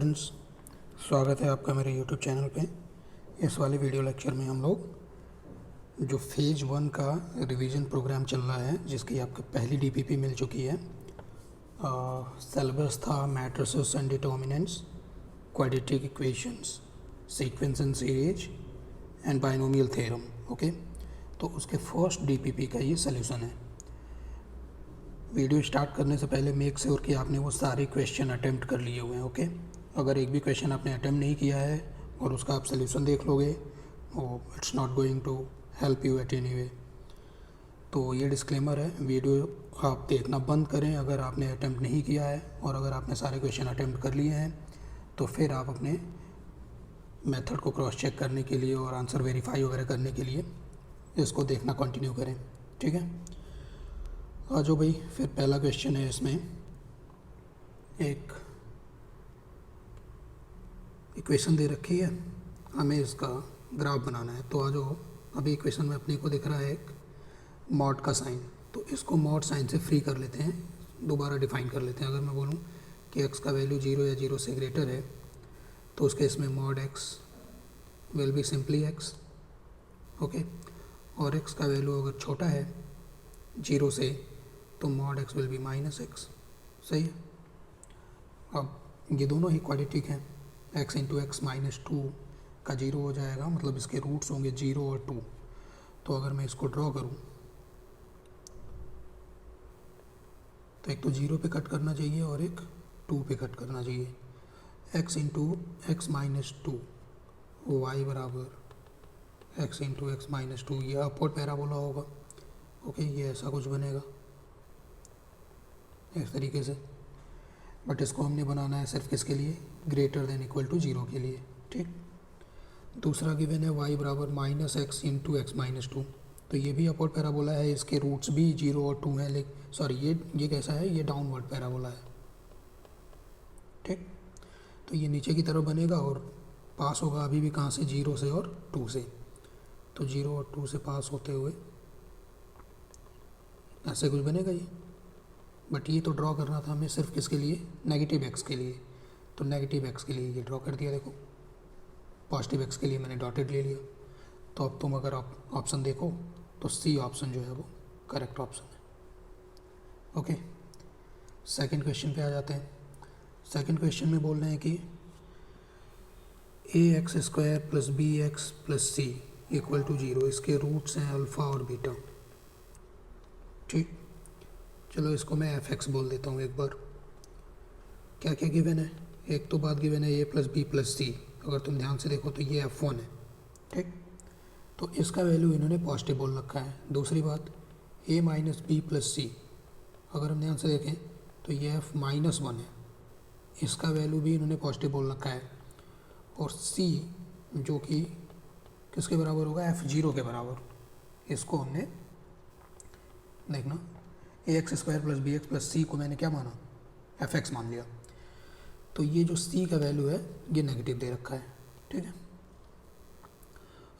Friends, स्वागत है आपका मेरे YouTube चैनल पे। इस वाले वीडियो लेक्चर में हम लोग जो फेज 1 का रिवीजन प्रोग्राम चल रहा है, जिसकी आपको पहली DPP मिल चुकी है। सिलेबस था matrices and determinants, quadratic equations, sequence and series and binomial theorem. Okay, तो उसके फर्स्ट DPP का ये सोल्यूशन है। वीडियो स्टार्ट करने से पहले मेक श्योर कि आपने वो सारे क्वेश्चन अटेम्प्ट कर लिए हुए हैं। ओके, अगर एक भी क्वेश्चन आपने अटेम्प्ट नहीं किया है और उसका आप सोल्यूशन देख लोगे, वो it's not going to help you at any way. तो ये डिस्क्लेमर है, वीडियो आप देखना बंद करें अगर आपने अटेम्प्ट नहीं किया है, और अगर आपने सारे क्वेश्चन अटेम्प्ट कर लिए हैं तो फिर आप अपने मेथड को क्रॉस चेक करने के लिए और आंसर वेरीफाई वगैरह करने के लिए इसको देखना कंटिन्यू करें। ठीक है, आ जाओ भाई। फिर पहला क्वेश्चन है, इसमें एक इक्वेशन दे रखी है, हमें इसका ग्राफ बनाना है। तो आ जाओ, अभी इक्वेशन में अपने को दिख रहा है एक मॉड का साइन, तो इसको मॉड साइन से फ्री कर लेते हैं, दोबारा डिफाइन कर लेते हैं। अगर मैं बोलूँ कि x का वैल्यू 0 या 0 से ग्रेटर है तो उसके इसमें mod x will be simply x। Okay, और x का वैल्यू अगर छोटा है 0 से तो mod x will be -x। सही है। अब ये दोनों ही क्वाड्रेटिक हैं, x इंटू एक्स -2 का 0 हो जाएगा, मतलब इसके रूट्स होंगे 0 और 2। तो अगर मैं इसको ड्रॉ करूँ तो एक तो 0 पे कट करना चाहिए और एक 2 पे कट करना चाहिए। x इंटू एक्स -2 y बराबर x इंटू एक्स -2, ये अपवर्ड पैराबोला होगा। ओके, ये ऐसा कुछ बनेगा इस तरीके से, बट इसको हमने बनाना है सिर्फ किसके लिए, ग्रेटर देन इक्वल टू 0 के लिए। ठीक, दूसरा गिवन है y बराबर -x इंटू एक्स -2, तो ये भी अपवर्ड पैराबोला है, इसके रूट्स भी 0 और 2 हैं, लेकिन सॉरी ये कैसा है, ये डाउनवर्ड पैराबोला है। ठीक, तो ये नीचे की तरफ बनेगा और पास होगा अभी भी कहाँ से, 0 से और 2 से। तो 0 और 2 से पास होते हुए ऐसे कुछ बनेगा ये, बट ये तो ड्रॉ करना था हमें सिर्फ किसके लिए, नेगेटिव x के लिए। तो नेगेटिव x के लिए ये ड्रॉ कर दिया, देखो। पॉजिटिव x के लिए मैंने डॉटेड ले लिया। तो अब तुम अगर ऑप्शन देखो तो सी ऑप्शन जो है वो करेक्ट ऑप्शन है। ओके, सेकंड क्वेश्चन पे आ जाते हैं। सेकंड क्वेश्चन में बोल रहे हैं कि ax² plus bx plus c equal to 0, इसके रूट्स हैं अल्फ़ा और बीटा। ठीक, चलो इसको मैं fx बोल देता हूँ एक बार। क्या क्या गिवन है, एक तो बात गिवन है a प्लस बी प्लस सी, अगर तुम ध्यान से देखो तो ये f1 है। ठीक, तो इसका वैल्यू इन्होंने पॉजिटिव बोल रखा है। दूसरी बात, a माइनस बी प्लस सी, अगर हम ध्यान से देखें तो ये f-1 है, इसका वैल्यू भी इन्होंने पॉजिटिव बोल रखा है। और c जो कि किसके बराबर होगा, f0 के बराबर, इसको हमने देखना ax² plus bx plus c को मैंने क्या माना, fx मान लिया। तो ये जो c का वैल्यू है ये नेगेटिव दे रखा है। ठीक है,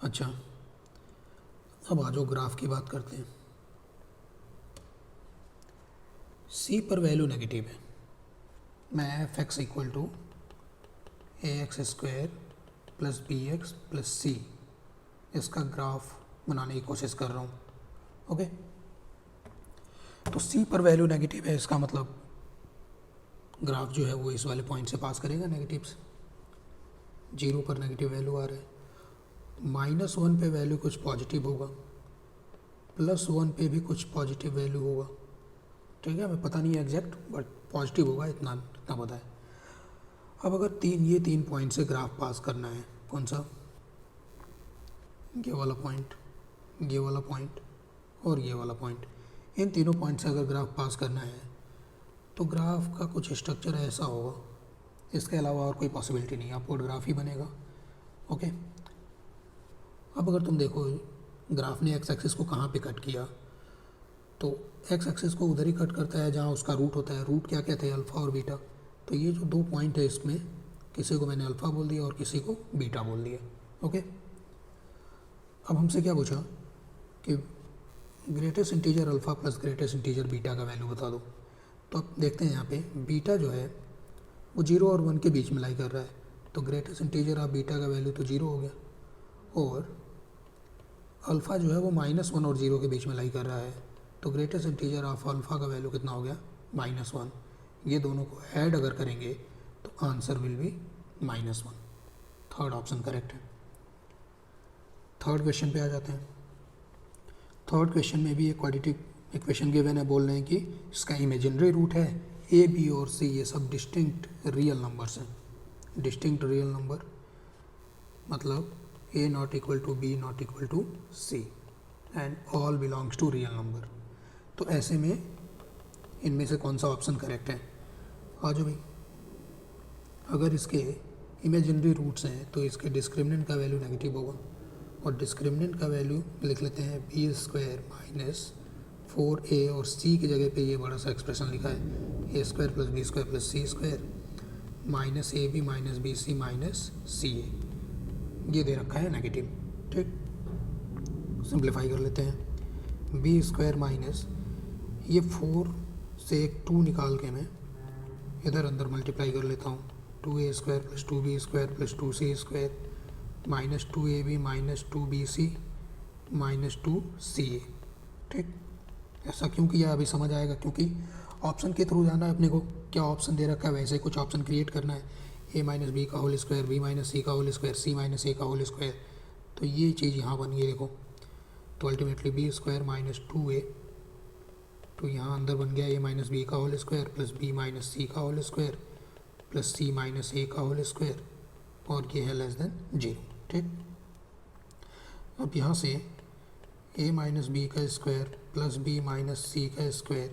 अच्छा अब आ जाओ ग्राफ की बात करते हैं। c पर वैल्यू नेगेटिव है, मैं fx equal to ax² plus bx plus c इसका ग्राफ बनाने की कोशिश कर रहा हूँ। ओके, तो c पर वैल्यू नेगेटिव है, इसका मतलब ग्राफ जो है वो इस वाले पॉइंट से पास करेगा नेगेटिव से। 0 पर नेगेटिव वैल्यू आ रहा है, -1 पे वैल्यू कुछ पॉजिटिव होगा, +1 पे भी कुछ पॉजिटिव वैल्यू होगा। ठीक है, हमें पता नहीं है एग्जैक्ट, बट पॉजिटिव होगा, इतना पता है। अब अगर ये तीन पॉइंट से ग्राफ पास करना है, कौन सा, ये वाला पॉइंट, ये वाला पॉइंट और ये वाला पॉइंट, इन तीनों पॉइंट से अगर ग्राफ पास करना है तो ग्राफ का कुछ स्ट्रक्चर ऐसा होगा, इसके अलावा और कोई पॉसिबिलिटी नहीं, अपवर्ड ग्राफ ही बनेगा। ओके, अब अगर तुम देखो ग्राफ ने एक्स एक्सिस को कहाँ पे कट किया, तो एक्स एक्सिस को उधर ही कट करता है जहाँ उसका रूट होता है। रूट क्या कहते हैं, अल्फ़ा और बीटा। तो ये जो दो पॉइंट है इसमें किसी को मैंने अल्फ़ा बोल दिया और किसी को बीटा बोल दिया। ओके, अब हमसे क्या पूछा कि greatest integer alpha plus greatest integer beta का वैल्यू बता दो। तो अब देखते हैं यहाँ पे बीटा जो है वो 0 और 1 के बीच में लाई कर रहा है, तो ग्रेटेस्ट इंटीजर ऑफ बीटा का वैल्यू तो 0 हो गया, और अल्फ़ा जो है वो -1 और 0 के बीच में लाई कर रहा है, तो ग्रेटेस्ट इंटीजर ऑफ अल्फ़ा का वैल्यू कितना हो गया, -1। ये दोनों को ऐड अगर करेंगे तो answer will be -1। Third option correct है। थर्ड क्वेश्चन पे आ जाते हैं। थर्ड क्वेश्चन में भी एक क्वाड्रेटिक इक्वेशन गिवन है, बोल रहे हैं कि इसका इमेजिनरी रूट है, ए बी और सी ये सब डिस्टिंक्ट रियल नंबर्स हैं। डिस्टिंक्ट रियल नंबर मतलब a not equal to b not equal to c and all belongs to real number. तो ऐसे में इनमें से कौन सा ऑप्शन करेक्ट है? आ जाओ भाई। अगर इसके इमेजिनरी रूट्स हैं तो इसके डिस्क्रिमिनेंट का वैल्यू नेगेटिव होगा, और डिस्क्रिमिनेंट का वैल्यू लिख लेते हैं बी स्क्वायर माइनस 4a, और c की जगह पे ये बड़ा सा एक्सप्रेशन लिखा है a square plus B square plus C square minus A B minus B C minus C a, ये दे रखा है नेगेटिव। ठीक, सिंप्लीफाई कर लेते हैं। बी स्क्वायर माइनस ये 4 से एक 2 निकाल के मैं इधर अंदर मल्टीप्लाई कर लेता हूँ, 2a square plus 2b square plus 2c square minus 2ab minus 2bc minus 2ca। ठीक, ऐसा क्यों किया अभी समझ आएगा, क्योंकि ऑप्शन के थ्रू जाना है अपने को। क्या ऑप्शन दे रखा है वैसे कुछ ऑप्शन क्रिएट करना है, a माइनस बी का होल स्क्वायर, बी माइनस सी का होल स्क्वायर, सी माइनस ए का होल स्क्वायर, तो ये चीज़ यहाँ बन गई देखो। तो ultimately B square minus 2a, तो यहाँ अंदर बन गया a माइनस बी का whole square plus B minus सी का होल स्क्वायर प्लस सी माइनस ए का होल स्क्वायर, और ये है लेस देन 0। ठीक, अब यहाँ से a माइनस बी का स्क्वायर प्लस बी माइनस सी का स्क्वायर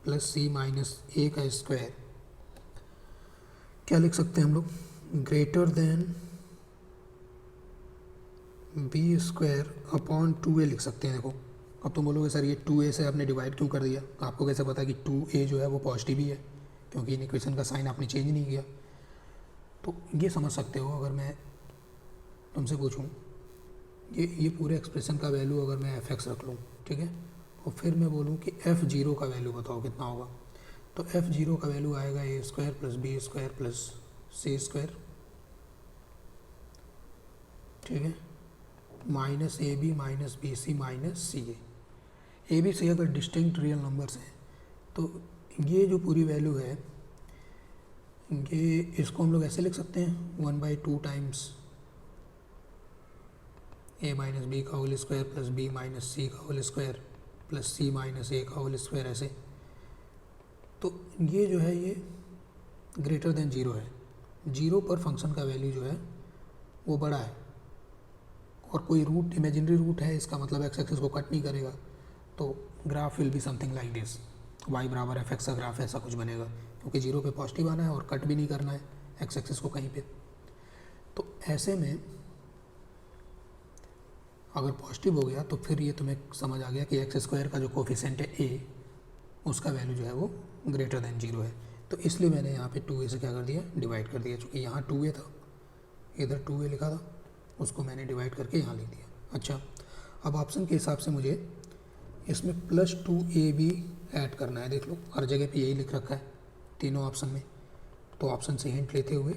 प्लस सी माइनस ए का स्क्वायर क्या लिख सकते हैं हम लोग, greater than B square upon 2a लिख सकते हैं। देखो अब तुम बोलोगे सर ये 2a से आपने डिवाइड क्यों कर दिया, आपको कैसे पता कि 2a जो है वो पॉजिटिव ही है, क्योंकि इन इक्वेशन का साइन आपने चेंज नहीं किया। तो ये समझ सकते हो, अगर मैं तुमसे पूछूं ये पूरे एक्सप्रेशन का वैल्यू अगर मैं एफ एक्स रख लूँ, ठीक है, और फिर मैं बोलूँ कि f0 का वैल्यू बताओ कितना होगा, तो f0 का वैल्यू आएगा a square plus B square plus C square, ठीक है, minus A B minus B C minus C A B C अगर डिस्टिंक्ट रियल नंबर्स हैं तो ये जो पूरी वैल्यू है ये इसको हम लोग ऐसे लिख सकते हैं 1/2 टाइम्स a माइनस बी का whole square plus B minus सी का होल स्क्वायर प्लस सी माइनस ए का होल स्क्वायर ऐसे। तो ये जो है ये ग्रेटर देन 0 है, 0 पर फंक्शन का वैल्यू जो है वो बड़ा है, और कोई रूट इमेजिनरी रूट है, इसका मतलब एक्स एक्सिस को कट नहीं करेगा, तो graph will be something like this, y बराबर एफ एक्स का ग्राफ ऐसा कुछ बनेगा, क्योंकि 0 पे पॉजिटिव आना है और कट भी नहीं करना है एक्स एक्सिस को कहीं पे। तो ऐसे में अगर पॉजिटिव हो गया तो फिर ये तुम्हें समझ आ गया कि एक्स स्क्वायर का जो कोफिशिएंट है a, उसका वैल्यू जो है वो ग्रेटर देन 0 है। तो इसलिए मैंने यहाँ पे 2a से क्या कर दिया, डिवाइड कर दिया, चूँकि यहाँ 2a था, इधर 2a लिखा था, उसको मैंने डिवाइड करके यहाँ लिख दिया। अच्छा, अब ऑप्शन के हिसाब से मुझे इसमें प्लस 2ab ऐड करना है। देख लो हर जगह पे यही लिख रखा है तीनों ऑप्शन में, तो ऑप्शन से हिंट लेते हुए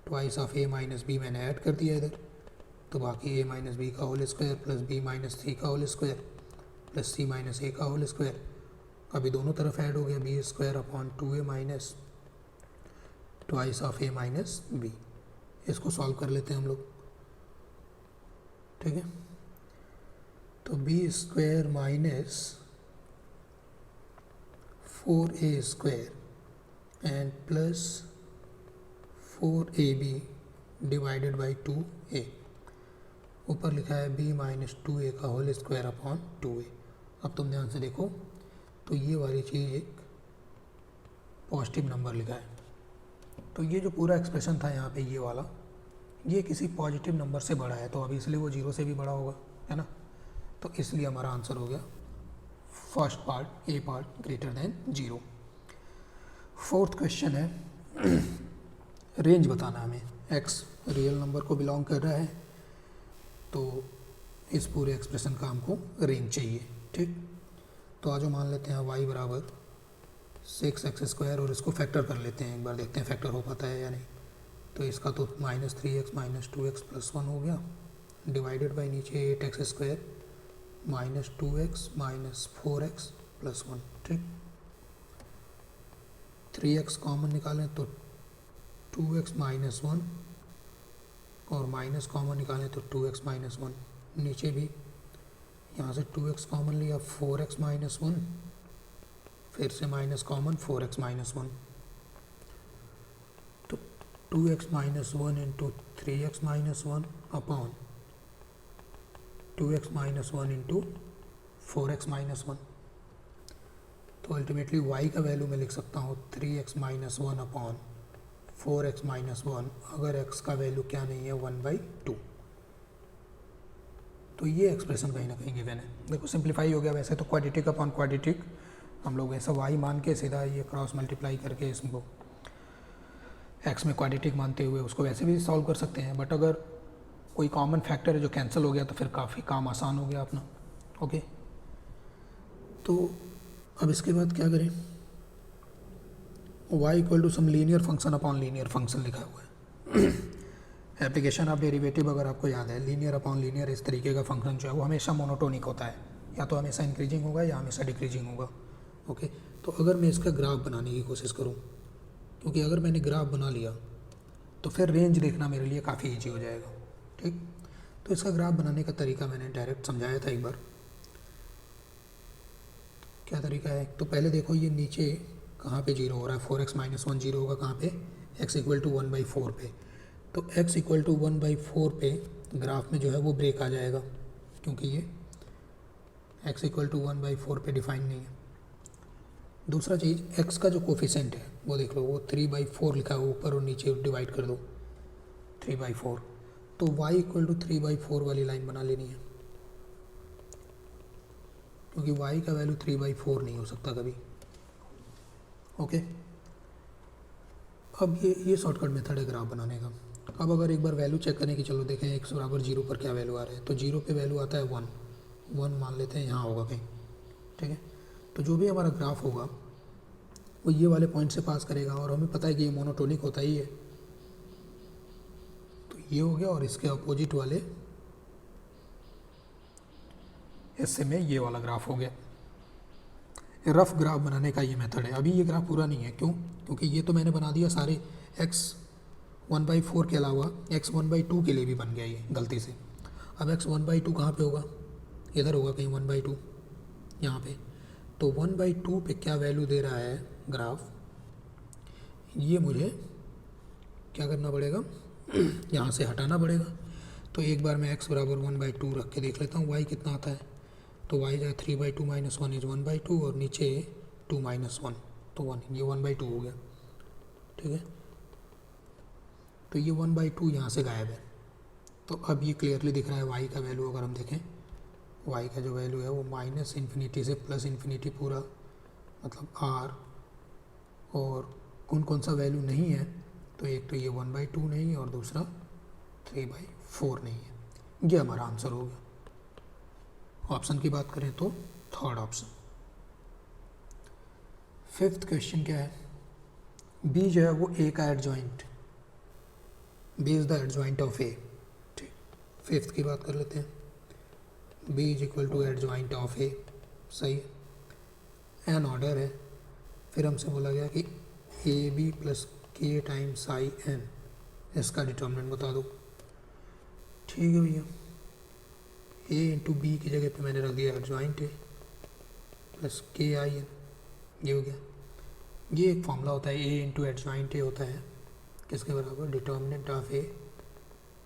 twice of a minus b मैंने ऐड कर दिया इधर, तो बाकी a माइनस बी का whole square plus B minus सी का होल स्क्वायर प्लस सी माइनस ए का होल स्क्वायर, अभी दोनों तरफ ऐड हो गया b square upon 2a minus twice of a minus b. इसको सॉल्व कर लेते हैं हम लोग, ठीक है। तो b square minus 4a square and plus 4ab divided by 2a, ऊपर लिखा है b माइनस 2a का होल स्क्वायर अपॉन 2a। अब तुम ध्यान से देखो तो ये वाली चीज़ एक पॉजिटिव नंबर लिखा है, तो ये जो पूरा एक्सप्रेशन था यहाँ पे ये वाला, ये किसी पॉजिटिव नंबर से बड़ा है, तो अभी इसलिए वो 0 से भी बड़ा होगा, है ना। तो इसलिए हमारा आंसर हो गया first part, a part greater than 0। Fourth question है रेंज बताना हमें, x रियल नंबर को बिलोंग कर रहा है, तो इस पूरे एक्सप्रेशन का हमको रेंज चाहिए, ठीक। तो आज मान लेते हैं y बराबर 6x² और इसको फैक्टर कर लेते हैं, एक बार देखते हैं फैक्टर हो पाता है या नहीं। तो इसका तो -3x - 2x + 1 हो गया, डिवाइडेड बाई नीचे 8x² - 2x - 4x + 1। ठीक, 3x कॉमन निकालें तो 2x - 1 और माइनस कॉमन निकालें तो 2x - 1। नीचे भी यहाँ से 2x कॉमन लिया, 4x - 1, फिर से माइनस कॉमन 4x - 1। तो 2x - 1 into 3x - 1 upon 2x - 1 into 4x - 1। तो अल्टीमेटली y का वैल्यू मैं लिख सकता हूँ 3x - 1 अपॉन 4x - 1, अगर x का वैल्यू क्या नहीं है 1/2। तो ये एक्सप्रेशन कहीं ना कहीं गिवन है। देखो सिंप्लीफाई हो गया, वैसे तो क्वाड्रेटिक अपॉन क्वाड्रेटिक हम लोग ऐसा y मान के सीधा ये क्रॉस मल्टीप्लाई करके इसको x में क्वाड्रेटिक मानते हुए उसको वैसे भी सॉल्व कर सकते हैं, बट अगर कोई कॉमन फैक्टर है जो कैंसिल हो गया तो फिर काफ़ी काम आसान हो गया अपना। ओके, तो अब इसके बाद क्या करें, y = some linear function upon linear function लिखा हुआ है। एप्लीकेशन ऑफ डेरिवेटिव अगर आपको याद है, लीनियर अपॉन लीनियर इस तरीके का फंक्शन जो है वो हमेशा मोनोटोनिक होता है, या तो हमेशा इंक्रीजिंग होगा या हमेशा डिक्रीजिंग होगा। ओके, तो अगर मैं इसका ग्राफ बनाने की कोशिश करूँ, क्योंकि अगर मैंने ग्राफ बना लिया तो फिर रेंज देखना मेरे लिए काफ़ी ईजी हो जाएगा। ठीक, तो इसका ग्राफ बनाने का तरीका मैंने डायरेक्ट समझाया था एक बार। क्या तरीका है, तो पहले देखो ये नीचे कहाँ पे 0 हो रहा है, 4x - 1 0 होगा कहाँ पे, x = 1/4 पे। तो x = 1/4 पे ग्राफ में जो है वो ब्रेक आ जाएगा, क्योंकि ये x = 1/4 पे डिफाइन नहीं है। दूसरा चीज़, x का जो कोफिशेंट है वो देख लो, वो 3/4 लिखा है ऊपर, और नीचे डिवाइड कर दो 3/4। तो y = 3/4 वाली लाइन बना लेनी है, क्योंकि y का वैल्यू 3/4 नहीं हो सकता कभी। ओके, अब ये शॉर्टकट मेथड है ग्राफ बनाने का। अब अगर एक बार वैल्यू चेक करने की, चलो देखें x = 0 पर क्या वैल्यू आ रहा है, तो 0 पे वैल्यू आता है 1 मान लेते हैं, यहाँ होगा कहीं। ठीक है, तो जो भी हमारा ग्राफ होगा वो ये वाले पॉइंट से पास करेगा, और हमें पता है कि ये मोनोटोनिक होता ही है। तो ये हो गया, और इसके अपोजिट वाले हिस्से में ये वाला ग्राफ हो गया। रफ ग्राफ बनाने का ये मेथड है। अभी ये ग्राफ पूरा नहीं है, क्यों, क्योंकि ये तो मैंने बना दिया सारे x 1/4 के अलावा x 1/2 के लिए भी बन गया ये गलती से। अब x 1/2 कहाँ पे होगा, इधर होगा कहीं 1/2 यहाँ पे। तो 1/2 पे क्या वैल्यू दे रहा है ग्राफ, ये मुझे क्या करना पड़ेगा, यहाँ से हटाना पड़ेगा। तो एक बार मैं x = 1/2 रख के देख लेता हूँ y कितना आता है। तो y जाए 3/2 - 1 = 1/2, और नीचे 2 - 1 तो 1, ये 1/2 हो गया। ठीक है, तो ये 1/2 यहाँ से गायब है। तो अब ये क्लियरली दिख रहा है y का वैल्यू, अगर हम देखें y का जो वैल्यू है वो -∞ से +∞ पूरा, मतलब r, और कौन सा वैल्यू नहीं है, तो एक तो ये 1/2 नहीं है, और दूसरा 3/4 नहीं है। ये हमारा आंसर हो गया। ऑप्शन की बात करें तो थर्ड ऑप्शन। फिफ्थ क्वेश्चन क्या है, बी जो है वो ए का adjoint, b is the adjoint of a. ठीक, फिफ्थ की बात कर लेते हैं, बी = एडजॉइंट ऑफ ए। सही है, एन ऑर्डर है, फिर हमसे बोला गया कि A B + k × i n, इसका डिटर्मिनेंट बता दो। ठीक है भैया, a × b की जगह पे मैंने रख दिया adjoint A + k i n, ये हो गया। ये एक फॉर्मूला होता है, a × एडजॉइंट ए होता है किसके बराबर, determinant of a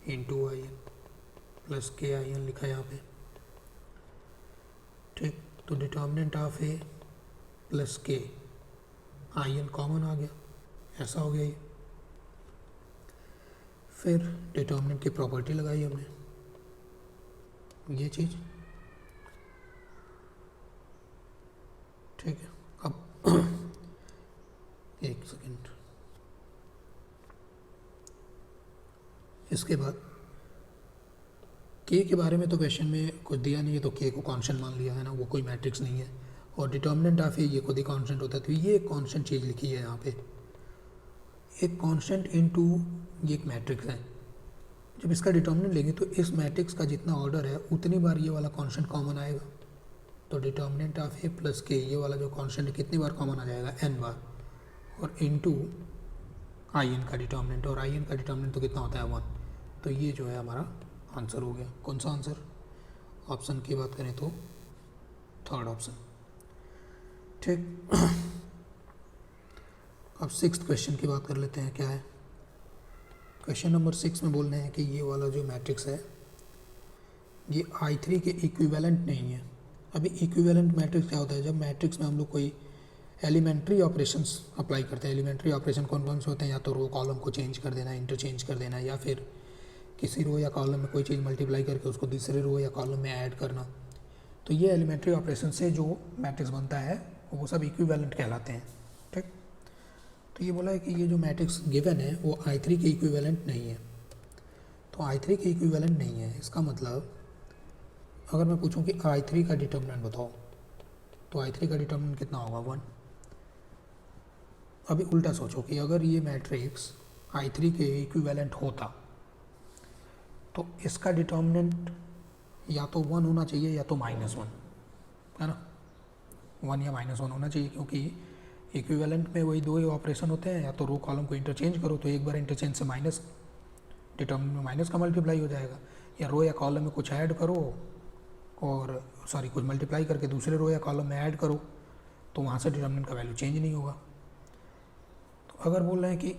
× i n + k i n लिखा है यहाँ पे। ठीक, तो determinant of a + k i n common आ गया, ऐसा हो गया ये। फिर डिटर्मिनेंट की प्रॉपर्टी लगाई हमने, ये चीज़। ठीक है, अब एक सेकेंड, इसके बाद के के बारे में तो क्वेश्चन में कुछ दिया नहीं है, तो के को कांस्टेंट मान लिया है ना, वो कोई मैट्रिक्स नहीं है। और डिटर्मिनेंट ऑफ ए ये खुद ही कांस्टेंट होता है। तो ये एक कांस्टेंट चीज़ लिखी है यहाँ पे, एक कांस्टेंट इनटू ये एक मैट्रिक्स है। जब इसका डिटर्मिनेंट लेंगे तो इस मैट्रिक्स का जितना ऑर्डर है उतनी बार ये वाला कांस्टेंट कॉमन आएगा। तो डिटर्मिनेंट ऑफ ए प्लस के ये वाला जो कांस्टेंट है कितनी बार कॉमन आ जाएगा, n बार, और इनटू आई एन का डिटर्मिनेंट, और आई एन का डिटर्मिनेंट तो कितना होता है 1। तो ये जो है हमारा आंसर हो गया। कौन सा आंसर? ऑप्शन की बात करें तो थर्ड ऑप्शन। ठीक। अब सिक्स्थ क्वेश्चन की बात कर लेते हैं, क्या है क्वेश्चन नंबर 6 में बोल रहे हैं कि ये वाला जो मैट्रिक्स है ये I3 के इक्विवेलेंट नहीं है। अभी इक्विवेलेंट मैट्रिक्स क्या होता है? जब मैट्रिक्स में हम लोग कोई एलिमेंट्री ऑपरेशंस अप्लाई करते हैं। एलिमेंट्री ऑपरेशन कौन कौन से होते हैं? या तो रो कॉलम को चेंज कर देना, इंटरचेंज कर देना, या फिर किसी रो या कॉलम में कोई चीज़ मल्टीप्लाई करके उसको दूसरे रो या कॉलम में ऐड करना। तो ये एलिमेंट्री ऑपरेशन से जो मैट्रिक्स बनता है वो सब इक्विवेलेंट कहलाते हैं। ठीक। तो ये बोला है कि ये जो मैट्रिक्स गिवन है वो I3 के इक्विवेलेंट नहीं है। तो I3 के इक्विवेलेंट नहीं है, इसका मतलब अगर मैं पूछूं कि I3 का डिटर्मिनेंट बताओ, तो I3 का डिटर्मिनेंट कितना होगा? 1। अभी उल्टा सोचो कि अगर ये मैट्रिक्स I3 के इक्विवेलेंट होता तो इसका डिटर्मिनेंट या तो 1 होना चाहिए या तो -1, है ना। 1 या -1 होना चाहिए, क्योंकि इक्विवेलेंट में वही दो ही ऑपरेशन होते हैं। या तो रो कॉलम को इंटरचेंज करो तो एक बार इंटरचेंज से माइनस, डिटर्मिनेंट में माइनस का मल्टीप्लाई हो जाएगा, या रो या कॉलम में कुछ ऐड करो और कुछ मल्टीप्लाई करके दूसरे रो या कॉलम में ऐड करो तो वहाँ से डिटर्मिनेंट का वैल्यू चेंज नहीं होगा। तो अगर बोल रहे हैं कि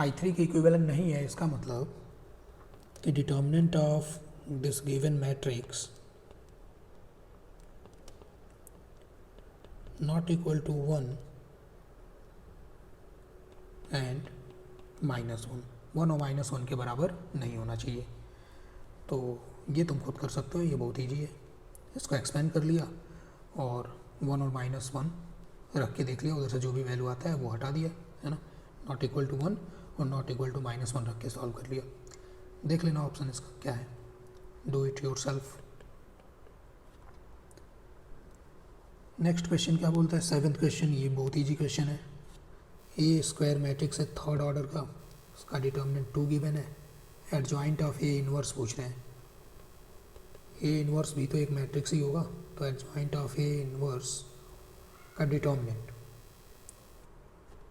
I3 के इक्विवेलेंट नहीं है, इसका मतलब कि determinant of this given matrix not equal to 1 and -1, 1 और -1 के बराबर नहीं होना चाहिए। तो ये तुम खुद कर सकते हो, ये बहुत ईजी है। इसको एक्सपेंड कर लिया और 1 और -1 रख के देख लिया, उधर से जो भी वैल्यू आता है वो हटा दिया, है ना। नॉट इक्वल टू 1 और नॉट इक्वल टू -1 रख के सॉल्व कर लिया। देख लेना ऑप्शन इसका क्या है, do it your self. Next question क्या बोलता है? 7th क्वेश्चन, ये बहुत ईजी क्वेश्चन है। ए स्क्वायर मैट्रिक्स है थर्ड ऑर्डर का, उसका डिटर्मिनेंट 2 गिवन है। एडजॉइंट ऑफ ए इनवर्स पूछ रहे हैं। ए इनवर्स भी तो एक मैट्रिक्स ही होगा, तो एडजॉइंट ऑफ ए इनवर्स का डिटर्मिनेंट,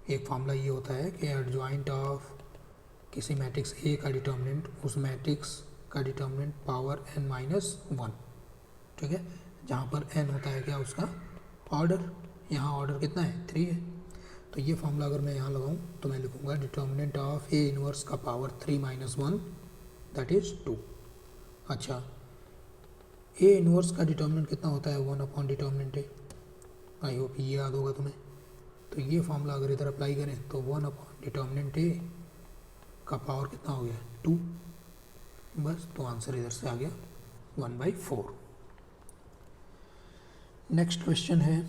एक फॉर्मूला ये होता है कि एडजॉइंट ऑफ किसी मैट्रिक्स ए का डिटर्मिनेंट उस मैट्रिक्स का डिटर्मिनेंट पावर n-1। ठीक है, जहाँ पर n होता है क्या, उसका ऑर्डर। यहाँ ऑर्डर कितना है? 3 है। तो ये फॉर्मूला अगर मैं यहाँ लगाऊँ तो मैं लिखूँगा डिटर्मिनेंट ऑफ ए इनवर्स का पावर 3 - 1 दैट इज़ 2। अच्छा, ए इनवर्स का डिटर्मिनेंट कितना होता है? 1 upon determinant A. I hope ये याद होगा तुम्हें। तो ये फॉर्मूला अगर इधर अप्लाई करें तो 1 अपॉन डिटर्मिनेंट ए का पावर कितना हो गया? 2। बस, तो आंसर इधर से आ गया 1/4। नेक्स्ट क्वेश्चन है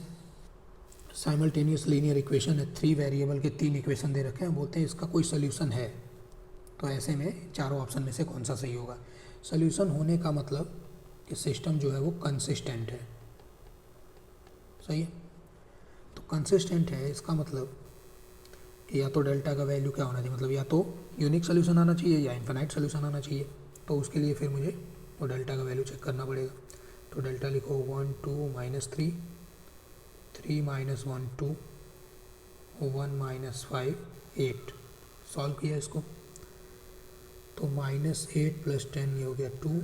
साइमल्टेनियस लीनियर इक्वेशन है। 3 वेरिएबल के 3 इक्वेशन दे रखे हैं, बोलते हैं इसका कोई सोल्यूशन है। तो ऐसे में चारों ऑप्शन में से कौन सा सही होगा? सोल्यूशन होने का मतलब कि सिस्टम जो है वो कंसिस्टेंट है। सही है, तो कंसिस्टेंट है इसका मतलब कि या तो डेल्टा का वैल्यू क्या होना चाहिए, मतलब या तो यूनिक सोल्यूशन आना चाहिए या इन्फिनाइट सोल्यूशन आना चाहिए। तो उसके लिए फिर मुझे वो डेल्टा का वैल्यू चेक करना पड़ेगा। तो डेल्टा लिखो 1 2 -3 3 - 1 2 1 - 5 8। सॉल्व किया इसको तो -8 + 10 ये हो गया 2,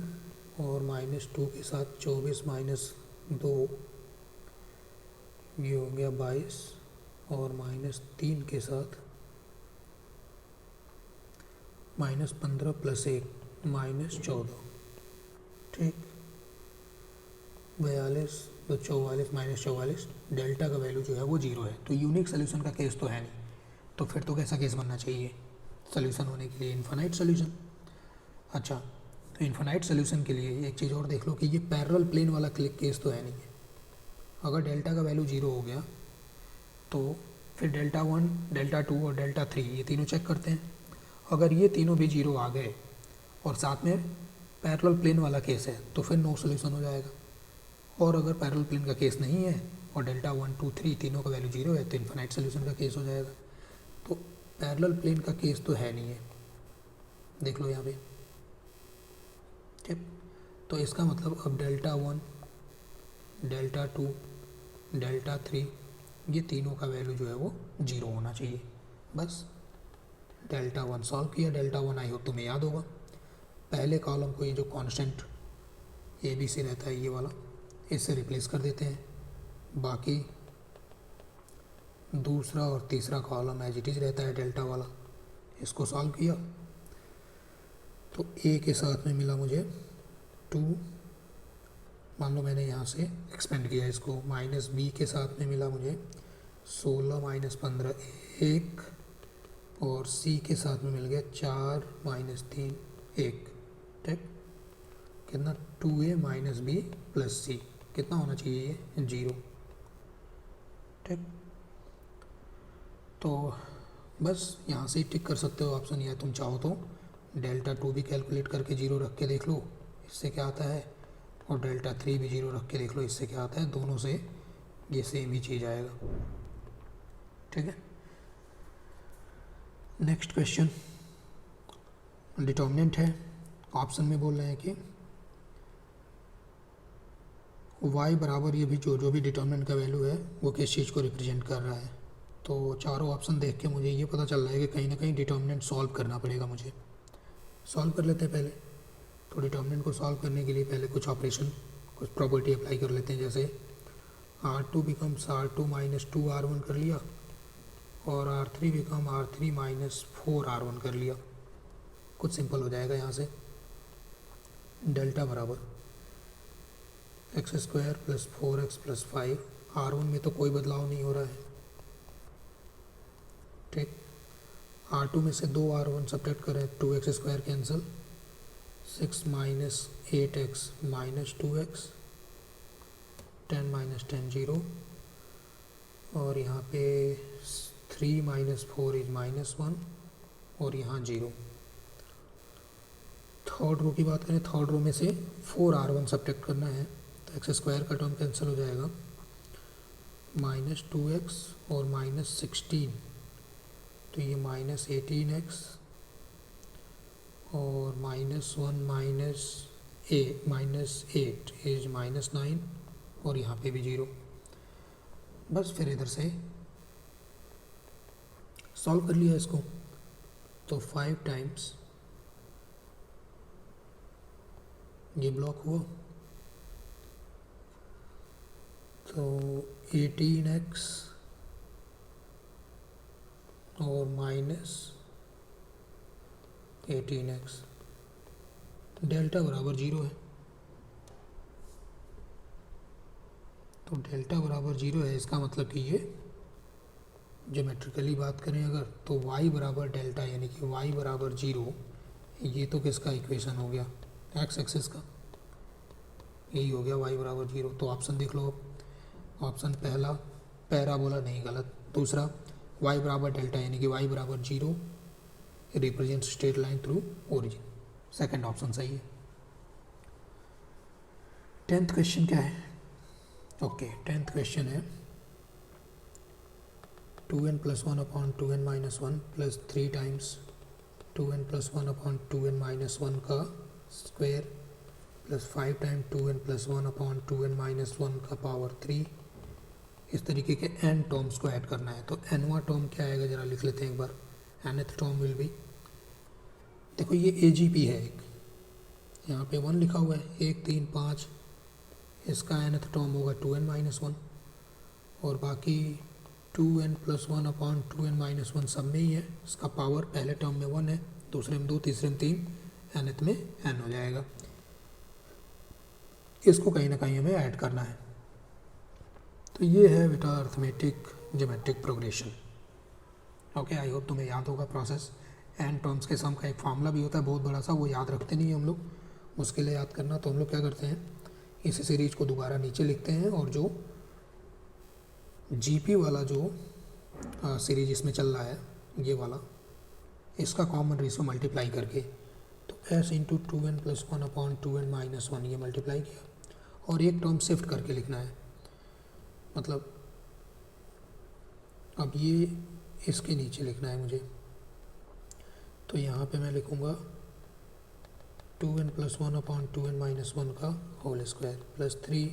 और -2 के साथ 24 - 2 ये हो गया 22, और -3 के साथ -15 + 1 -14। ठीक, 42 तो 44 -44, डेल्टा का वैल्यू जो है वो 0 है। तो यूनिक सोल्यूशन का केस तो है नहीं, तो फिर तो कैसा केस बनना चाहिए सोल्यूशन होने के लिए? Infinite solution. अच्छा, तो इन्फिनाइट सोल्यूशन के लिए एक चीज़ और देख लो कि ये पैरेलल प्लेन वाला केस तो है नहीं है। अगर डेल्टा का वैल्यू 0 हो गया तो फिर डेल्टा 1, डेल्टा 2 और डेल्टा 3 ये तीनों चेक करते हैं। अगर ये तीनों भी 0 आ गए और साथ में पैरेलल प्लेन वाला केस है तो फिर नो सोल्यूशन हो जाएगा। और अगर पैरेलल प्लेन का केस नहीं है और डेल्टा 1 2 3 तीनों का वैल्यू 0 है तो इन्फिनाइट सोल्यूशन का केस हो जाएगा। तो पैरेलल प्लेन का केस तो है नहीं है, देख लो यहाँ पे, ठीक। तो इसका मतलब अब डेल्टा 1 डेल्टा 2 डेल्टा 3 ये तीनों का वैल्यू जो है वो 0 होना चाहिए। बस डेल्टा 1 सॉल्व किया, डेल्टा 1 आई होप तुम्हें याद होगा। पहले कॉलम को ये जो कांस्टेंट ए बी सी रहता है ये वाला, इससे रिप्लेस कर देते हैं। बाकी दूसरा और तीसरा कॉलम एज इट इज़ रहता है डेल्टा वाला, इसको सॉल्व किया तो ए के साथ में मिला मुझे 2, मान लो मैंने यहाँ से एक्सपेंड किया इसको, माइनस बी के साथ में मिला मुझे 16 माइनस 15 1, और सी के साथ में मिल गया 4 माइनस 3 1, ठीक। कितना 2a माइनस बी प्लस सी, कितना होना चाहिए ये 0, ठीक। तो बस यहाँ से ही टिक कर सकते हो ऑप्शन, या तुम चाहो तो डेल्टा 2 भी कैलकुलेट करके 0 रख के देख लो इससे क्या आता है, और डेल्टा 3 भी 0 रख के देख लो इससे क्या आता है। दोनों से ये सेम ही चीज़ आएगा, ठीक है। नेक्स्ट क्वेश्चन, डिटर्मिनेंट है। ऑप्शन में बोल रहे हैं कि y बराबर, ये भी जो भी डिटर्मिनेंट का वैल्यू है वो किस चीज़ को रिप्रेजेंट कर रहा है। तो चारों ऑप्शन देख के मुझे ये पता चल रहा है कि कहीं ना कहीं डिटर्मिनेंट सॉल्व करना पड़ेगा मुझे। सॉल्व कर लेते हैं पहले। तो डिटर्मिनेंट को सॉल्व करने के लिए पहले कुछ ऑपरेशन, कुछ प्रॉपर्टी अप्लाई कर लेते हैं। जैसे R2 becomes R2 minus 2R1 कर लिया, और R3 become R3 minus 4R1 कर लिया। कुछ सिंपल हो जाएगा यहाँ से। डेल्टा बराबर x square plus 4x plus 5, R1 में तो कोई बदलाव नहीं हो रहा है, ठीक। R2 में से 2R1 सब्ट्रैक्ट करें, 2x square cancel, 6 minus 8x minus 2x, 10 minus 10 0, और यहाँ पे 3 माइनस 4 इज माइनस 1, और यहाँ 0। थर्ड रो की बात करें, थर्ड रो में से 4R1 सब्ट्रैक्ट करना है, तो एक्स स्क्वायर का टर्म कैंसिल हो जाएगा, माइनस 2x और माइनस 16, तो ये माइनस 18x, और माइनस 1 माइनस 8 इज माइनस 9, और यहाँ पे भी 0। बस फिर इधर से सॉल्व कर लिया इसको, तो 5 टाइम्स ये ब्लॉक हुआ, तो 18x और माइनस 18x, डेल्टा बराबर 0 है। तो डेल्टा बराबर 0 है, इसका मतलब कि ये ज्योमेट्रिकली बात करें अगर, तो y बराबर डेल्टा यानी कि y बराबर 0, ये तो किसका इक्वेशन हो गया, एक्स एक्सिस का, यही हो गया y बराबर 0। तो ऑप्शन देख लो, ऑप्शन पहला पैराबोला नहीं, गलत। दूसरा y बराबर डेल्टा यानी कि y बराबर 0 represent straight line through origin, second option सही है। 10th क्वेश्चन क्या है, ओके 10th क्वेश्चन है 2n plus 1 upon 2n minus 1 plus 3 times 2n plus 1 upon 2n minus 1 का square plus 5 time 2n plus 1 upon 2n minus 1 का power 3। इस तरीके के n टर्म्स को ऐड करना है। तो nवां टर्म क्या आएगा जरा लिख लेते हैं एक बार। nth टर्म विल बी, देखो ये AGP है एक, यहाँ पे 1 लिखा हुआ है, 1 3 5, इसका nth टर्म होगा 2n माइनस 1, और बाकी 2n plus 1 upon 2n minus 1 सब में ही है। इसका पावर पहले टर्म में 1 है, दूसरे में 2, तीसरे में 3, nth में n हो जाएगा। इसको कहीं ना कहीं हमें ऐड करना है। तो ये है बेटा arithmetic geometric progression. Okay, I hope तुम्हें याद होगा प्रोसेस। एन टर्म्स के सम का एक फार्मूला भी होता है बहुत बड़ा सा, वो याद रखते नहीं है हम लोग, मुश्किल है याद करना। तो हम लोग क्या करते हैं, इस सीरीज को दोबारा नीचे लिखते हैं, और जो जीपी वाला जो सीरीज इसमें चल रहा है ये वाला, इसका कॉमन रेशियो मल्टीप्लाई करके, तो s into 2n plus 1 upon 2n minus 1 ये मल्टीप्लाई किया, और एक टर्म शिफ्ट करके लिखना है। मतलब अब ये इसके नीचे लिखना है मुझे, तो यहाँ पे मैं लिखूँगा 2n+1 अपॉन 2n-1 का whole square plus 3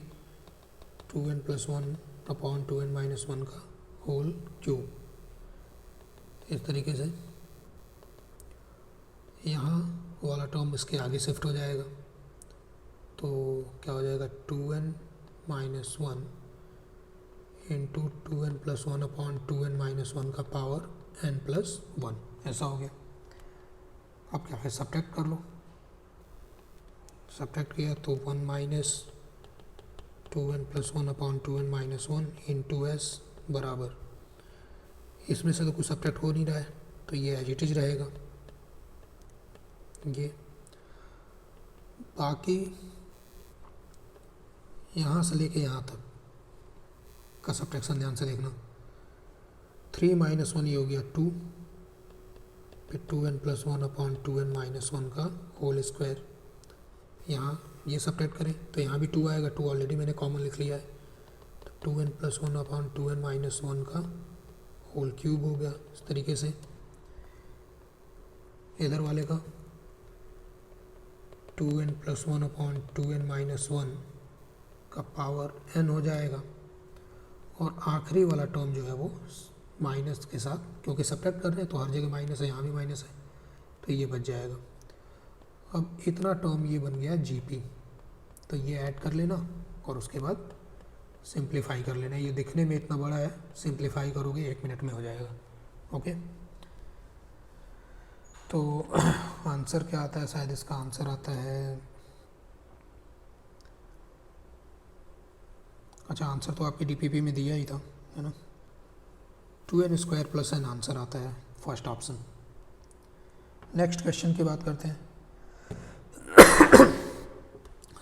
2n+1 upon 2n-1 का होल क्यूब। इस तरीके से यहाँ वाला टर्म इसके आगे शिफ्ट हो जाएगा, तो क्या हो जाएगा 2n-1 into 2n+1 upon 2n-1 का पावर n+1, ऐसा हो गया। अब क्या है, सब्ट्रैक्ट कर लो। सब्ट्रैक्ट किया तो 1 minus 2n+1 upon 2n-1 into s बराबर, इसमें से तो कुछ सब्ट्रैक्ट हो नहीं रहा है तो ये एज इट इज रहेगा। ये बाकी यहाँ से लेके यहाँ तक का सब्ट्रैक्शन ध्यान से देखना। 3 - 1 ये हो गया 2, फिर 2n+1 अपॉन 2n-1 का होल स्क्वायर। यहाँ ये सब्ट्रैक्ट करें तो यहाँ भी 2 आएगा, 2 ऑलरेडी मैंने कॉमन लिख लिया है, तो 2n+1 अपॉन 2n-1 का होल क्यूब हो गया। इस तरीके से इधर वाले का 2n+1 अपॉन 2n-1 का पावर n हो जाएगा, और आखिरी वाला टर्म जो है वो माइनस के साथ, क्योंकि सब्ट्रैक्ट कर रहे हैं तो हर जगह माइनस है, यहाँ भी माइनस है, तो ये बच जाएगा। अब इतना टर्म ये बन गया GP, तो ये ऐड कर लेना और उसके बाद सिंप्लीफाई कर लेना। ये दिखने में इतना बड़ा है, सिंप्लीफाई करोगे 1 मिनट में हो जाएगा। ओके, तो आंसर क्या आता है, शायद इसका आंसर आता है, अच्छा आंसर तो आपके DPP में दिया ही था, है ना, 2n² + n आंसर आता है, फर्स्ट ऑप्शन। नेक्स्ट क्वेश्चन की बात करते हैं।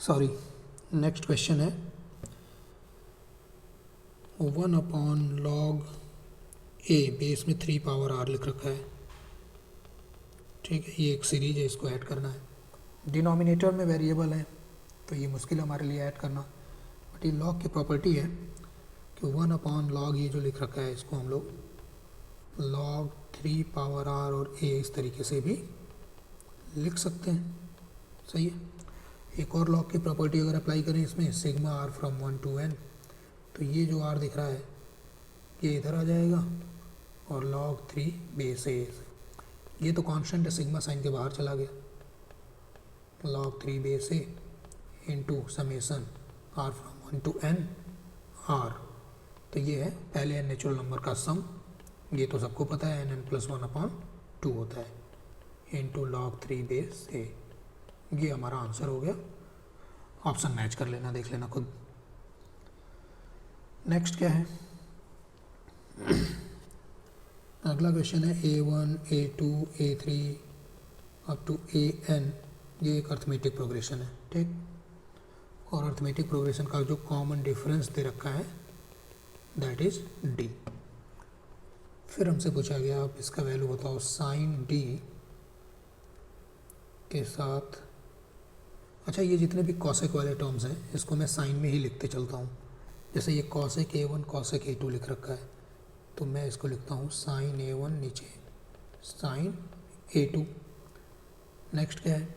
सॉरी, नेक्स्ट क्वेश्चन है 1/log a, बेस में 3 पावर r लिख रखा है। ठीक है, ये एक सीरीज है, इसको ऐड करना है। डिनोमिनेटर में वेरिएबल है तो ये मुश्किल है हमारे लिए ऐड करना, बट ये लॉग की प्रॉपर्टी है कि 1/log ये जो लिख रखा है इसको हम लोग log 3 पावर r और a इस तरीके से भी लिख सकते हैं। सही है। एक और लॉग की प्रॉपर्टी अगर अप्लाई करें इसमें, sigma r from 1 to n, तो ये जो r दिख रहा है ये इधर आ जाएगा, और log 3 बेस a, ये तो कांस्टेंट है, सिग्मा साइन के बाहर चला गया, log 3 base a into summation r from 1 to n r, तो ये है पहले नेचुरल नंबर का सम, ये तो सबको पता है nn+1/2 होता है, इंटू log 3 बेस a। ये हमारा आंसर हो गया। ऑप्शन मैच कर लेना, देख लेना खुद। नेक्स्ट क्या है, अगला क्वेश्चन है A1 A2 A3 up to AN, ये एक अर्थमेटिक प्रोग्रेशन है। ठीक, और अर्थमेटिक प्रोग्रेशन का जो कॉमन डिफरेंस दे रखा है दैट इज D। फिर हमसे पूछा गया आप इसका वैल्यू बताओ साइन D के साथ। अच्छा, ये जितने भी कॉसेक वाले टर्म्स हैं इसको मैं साइन में ही लिखते चलता हूँ। जैसे ये कॉसेक A1 कॉसेक A2 लिख रखा है, तो मैं इसको लिखता हूँ साइन A1 नीचे साइन A2। नेक्स्ट क्या है,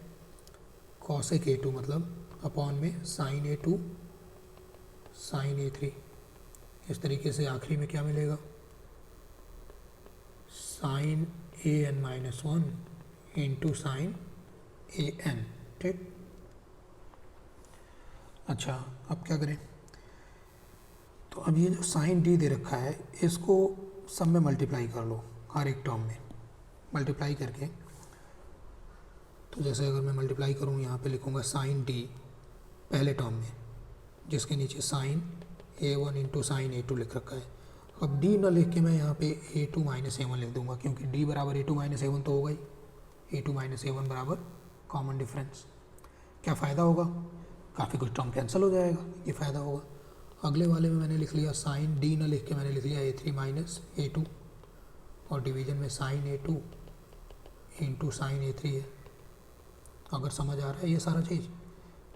कॉसेक A2 मतलब अपॉन में साइन A2 साइन A3। इस तरीके से आखिरी में क्या मिलेगा, sign AN-1 into sine AN। ठीक, अच्छा अब क्या करें, तो अब ये जो साइन D दे रखा है इसको सब में मल्टीप्लाई कर लो, हर एक टर्म में मल्टीप्लाई करके। तो जैसे अगर मैं मल्टीप्लाई करूँ, यहाँ पे लिखूँगा साइन D पहले टर्म में, जिसके नीचे sign A1 into sine A2 लिख रखा है। अब D ना लिख के मैं यहाँ पे A2 - A1 लिख दूँगा, क्योंकि D बराबर A2 - A1 तो होगा ही, A2 - A1 बराबर कॉमन डिफरेंस। क्या फ़ायदा होगा, काफ़ी कुछ टर्म कैंसिल हो जाएगा, ये फ़ायदा होगा। अगले वाले में मैंने लिख लिया साइन D ना लिख के मैंने लिख लिया A3 - A2, और डिवीजन में sign A2 into sine A3 है। अगर समझ आ रहा है ये सारा चीज़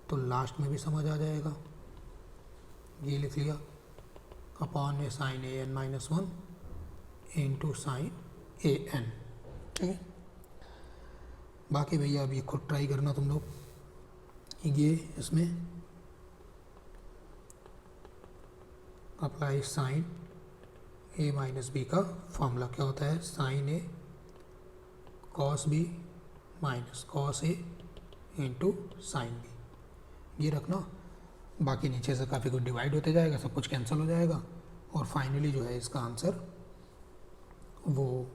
तो लास्ट में भी समझ आ जाएगा। ये लिख लिया upon a sine a n minus one into sine a n. ठीक है, बाकी भैया अब ये खुद ट्राई करना तुम लोग। ये इसमें अप्लाई साइन ए माइनस बी का फॉर्मूला क्या होता है, sign A cos B minus cos A into sine B, ये रखना। बाकी नीचे से काफ़ी कुछ डिवाइड होते जाएगा, सब कुछ कैंसिल हो जाएगा और फाइनली जो है इसका आंसर वो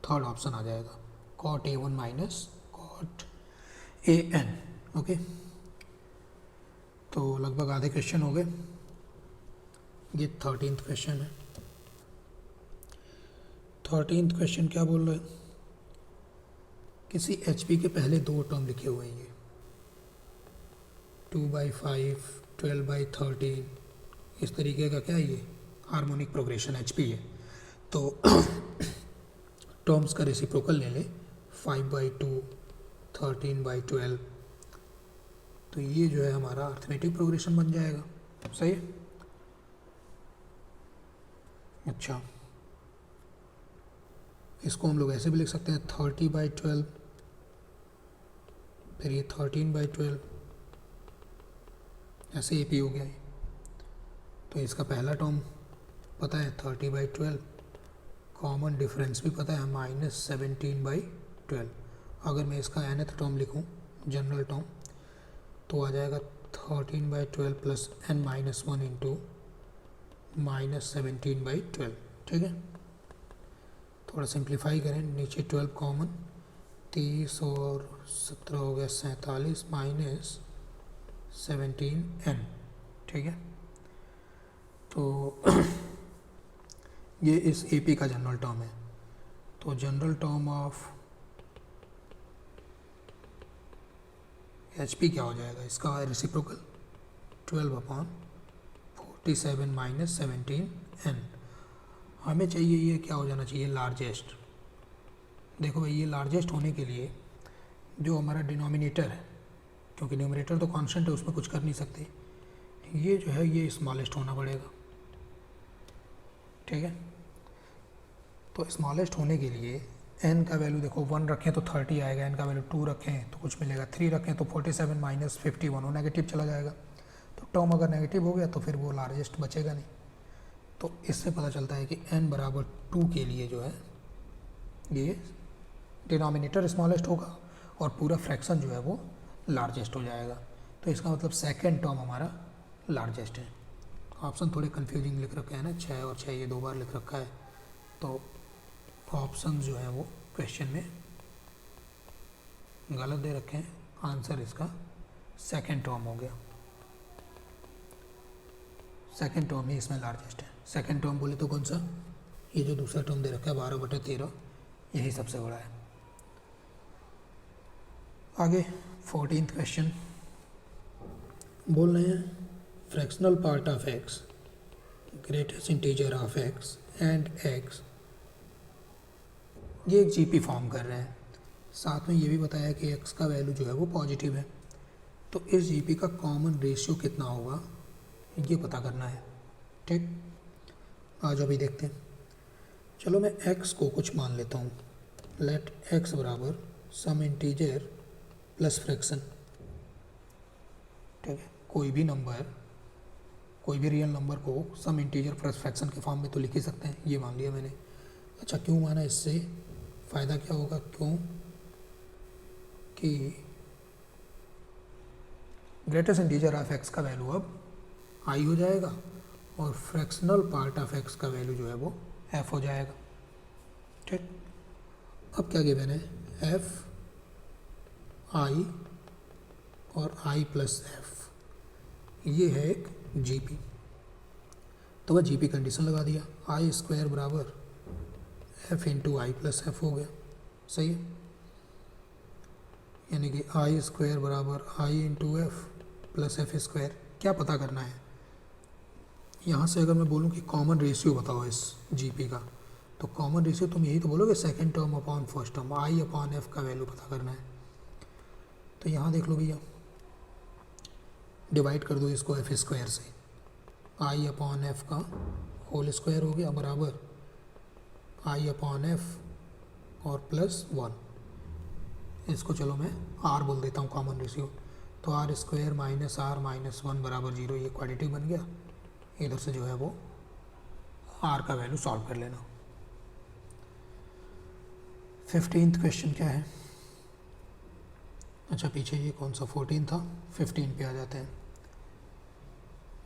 थर्ड ऑप्शन आ जाएगा, cot A one minus cot A N. Okay, तो लगभग आधे क्वेश्चन हो गए। ये 13th क्वेश्चन है। 13th क्वेश्चन क्या बोल रहा है, किसी HP के पहले दो टर्म लिखे हुए हैं, ये 2/5 12/13 इस तरीके का क्या है, ये हार्मोनिक प्रोग्रेशन HP है। तो टर्म्स का रेसिप्रोकल ले ले 5/2 13/12, तो ये जो है हमारा अर्थमेटिक प्रोग्रेशन बन जाएगा। सही है। अच्छा, इसको हम लोग ऐसे भी लिख सकते हैं 30/12, फिर ये 13/12, ऐसे AP हो गया है। तो इसका पहला टर्म पता है 30/12, कॉमन डिफरेंस भी पता है -17/12। अगर मैं इसका nth टर्म लिखूं जनरल टर्म तो आ जाएगा 13/12 प्लस n-1 इंटू -17/12। ठीक है, थोड़ा सिंप्लीफाई करें, नीचे 12 कॉमन, 30 और 17 हो गया 47 माइनस 17n। ठीक है, तो ये इस AP का जनरल टर्म है। तो जनरल टर्म ऑफ HP क्या हो जाएगा, इसका रेसिप्रोकल 12/47 माइनस 17n। हमें चाहिए ये क्या हो जाना चाहिए, लार्जेस्ट। देखो भाई, ये लार्जेस्ट होने के लिए जो हमारा डिनोमिनेटर है, क्योंकि न्यूमरेटर तो कांस्टेंट है उसमें कुछ कर नहीं सकते, ये जो है ये स्मॉलेस्ट होना पड़ेगा। ठीक है, तो स्मॉलेस्ट होने के लिए n का वैल्यू देखो 1 रखें तो 30 आएगा, n का वैल्यू 2 रखें तो कुछ मिलेगा, 3 रखें तो 47 माइनस 51, वो नेगेटिव चला जाएगा। तो टर्म अगर नेगेटिव हो गया तो फिर वो लार्जेस्ट बचेगा नहीं। तो इससे पता चलता है कि n बराबर 2 के लिए जो है ये डिनोमिनेटर स्मॉलेस्ट होगा और पूरा फ्रैक्शन जो है वो लार्जेस्ट हो जाएगा। तो इसका मतलब सेकेंड टर्म हमारा लार्जेस्ट है। ऑप्शन थोड़े कंफ्यूजिंग लिख रखे हैं ना, 6 और 6 ये 2 बार लिख रखा है, तो ऑप्शन जो है वो क्वेश्चन में गलत दे रखे हैं। आंसर इसका सेकेंड टर्म हो गया, सेकेंड टर्म ही इसमें लार्जेस्ट है। सेकेंड टर्म बोले तो कौन सा, ये जो दूसरा टर्म दे रखा है 12/13, यही सबसे बड़ा है। आगे 14th क्वेश्चन बोल रहे हैं, fractional part of x, greatest integer of x and x, ये एक GP फॉर्म कर रहे हैं। साथ में ये भी बताया कि x का वैल्यू जो है वो पॉजिटिव है। तो इस GP का कॉमन रेशियो कितना होगा ये पता करना है। ठीक, आज अभी देखते हैं। चलो मैं x को कुछ मान लेता हूँ, लेट x बराबर सम इंटीजर प्लस फ्रैक्शन। ठीक है, कोई भी नंबर, कोई भी रियल नंबर को सम इंटीजर प्लस फ्रैक्शन के फॉर्म में तो लिख ही सकते हैं, ये मान लिया मैंने। अच्छा, क्यों माना, इससे फ़ायदा क्या होगा, क्यों कि ग्रेटेस्ट इंटीजर ऑफ x का वैल्यू अब i हो जाएगा और फ्रैक्शनल पार्ट ऑफ x का वैल्यू जो है वो f हो जाएगा। ठीक, अब क्या गिवन है, f i और i प्लस f, ये है एक GP। तो वह GP कंडीशन लगा दिया, i स्क्वायर बराबर f into i plus f हो गया। सही है, यानी कि आई स्क्वायर बराबर i into f plus f square. क्या पता करना है, यहाँ से अगर मैं बोलूँ कि कॉमन रेशियो बताओ इस GP का, तो कॉमन रेशियो तुम यही तो बोलोगे second term upon first term, i upon F का वैल्यू पता करना है। तो यहाँ देख लो भैया, डिवाइड कर दो इसको एफ स्क्वायर से, आई अपॉन एफ का होल स्क्वायर हो गया बराबर आई अपॉन एफ और प्लस 1। इसको चलो मैं आर बोल देता हूँ कॉमन रेशियो, तो R square minus R minus 1 बराबर 0, ये क्वाड्रेटिक बन गया। इधर से जो है वो आर का वैल्यू सॉल्व कर लेना। 15th क्वेश्चन क्या है? अच्छा पीछे ये कौन सा 14 था, 15 पे आ जाते हैं।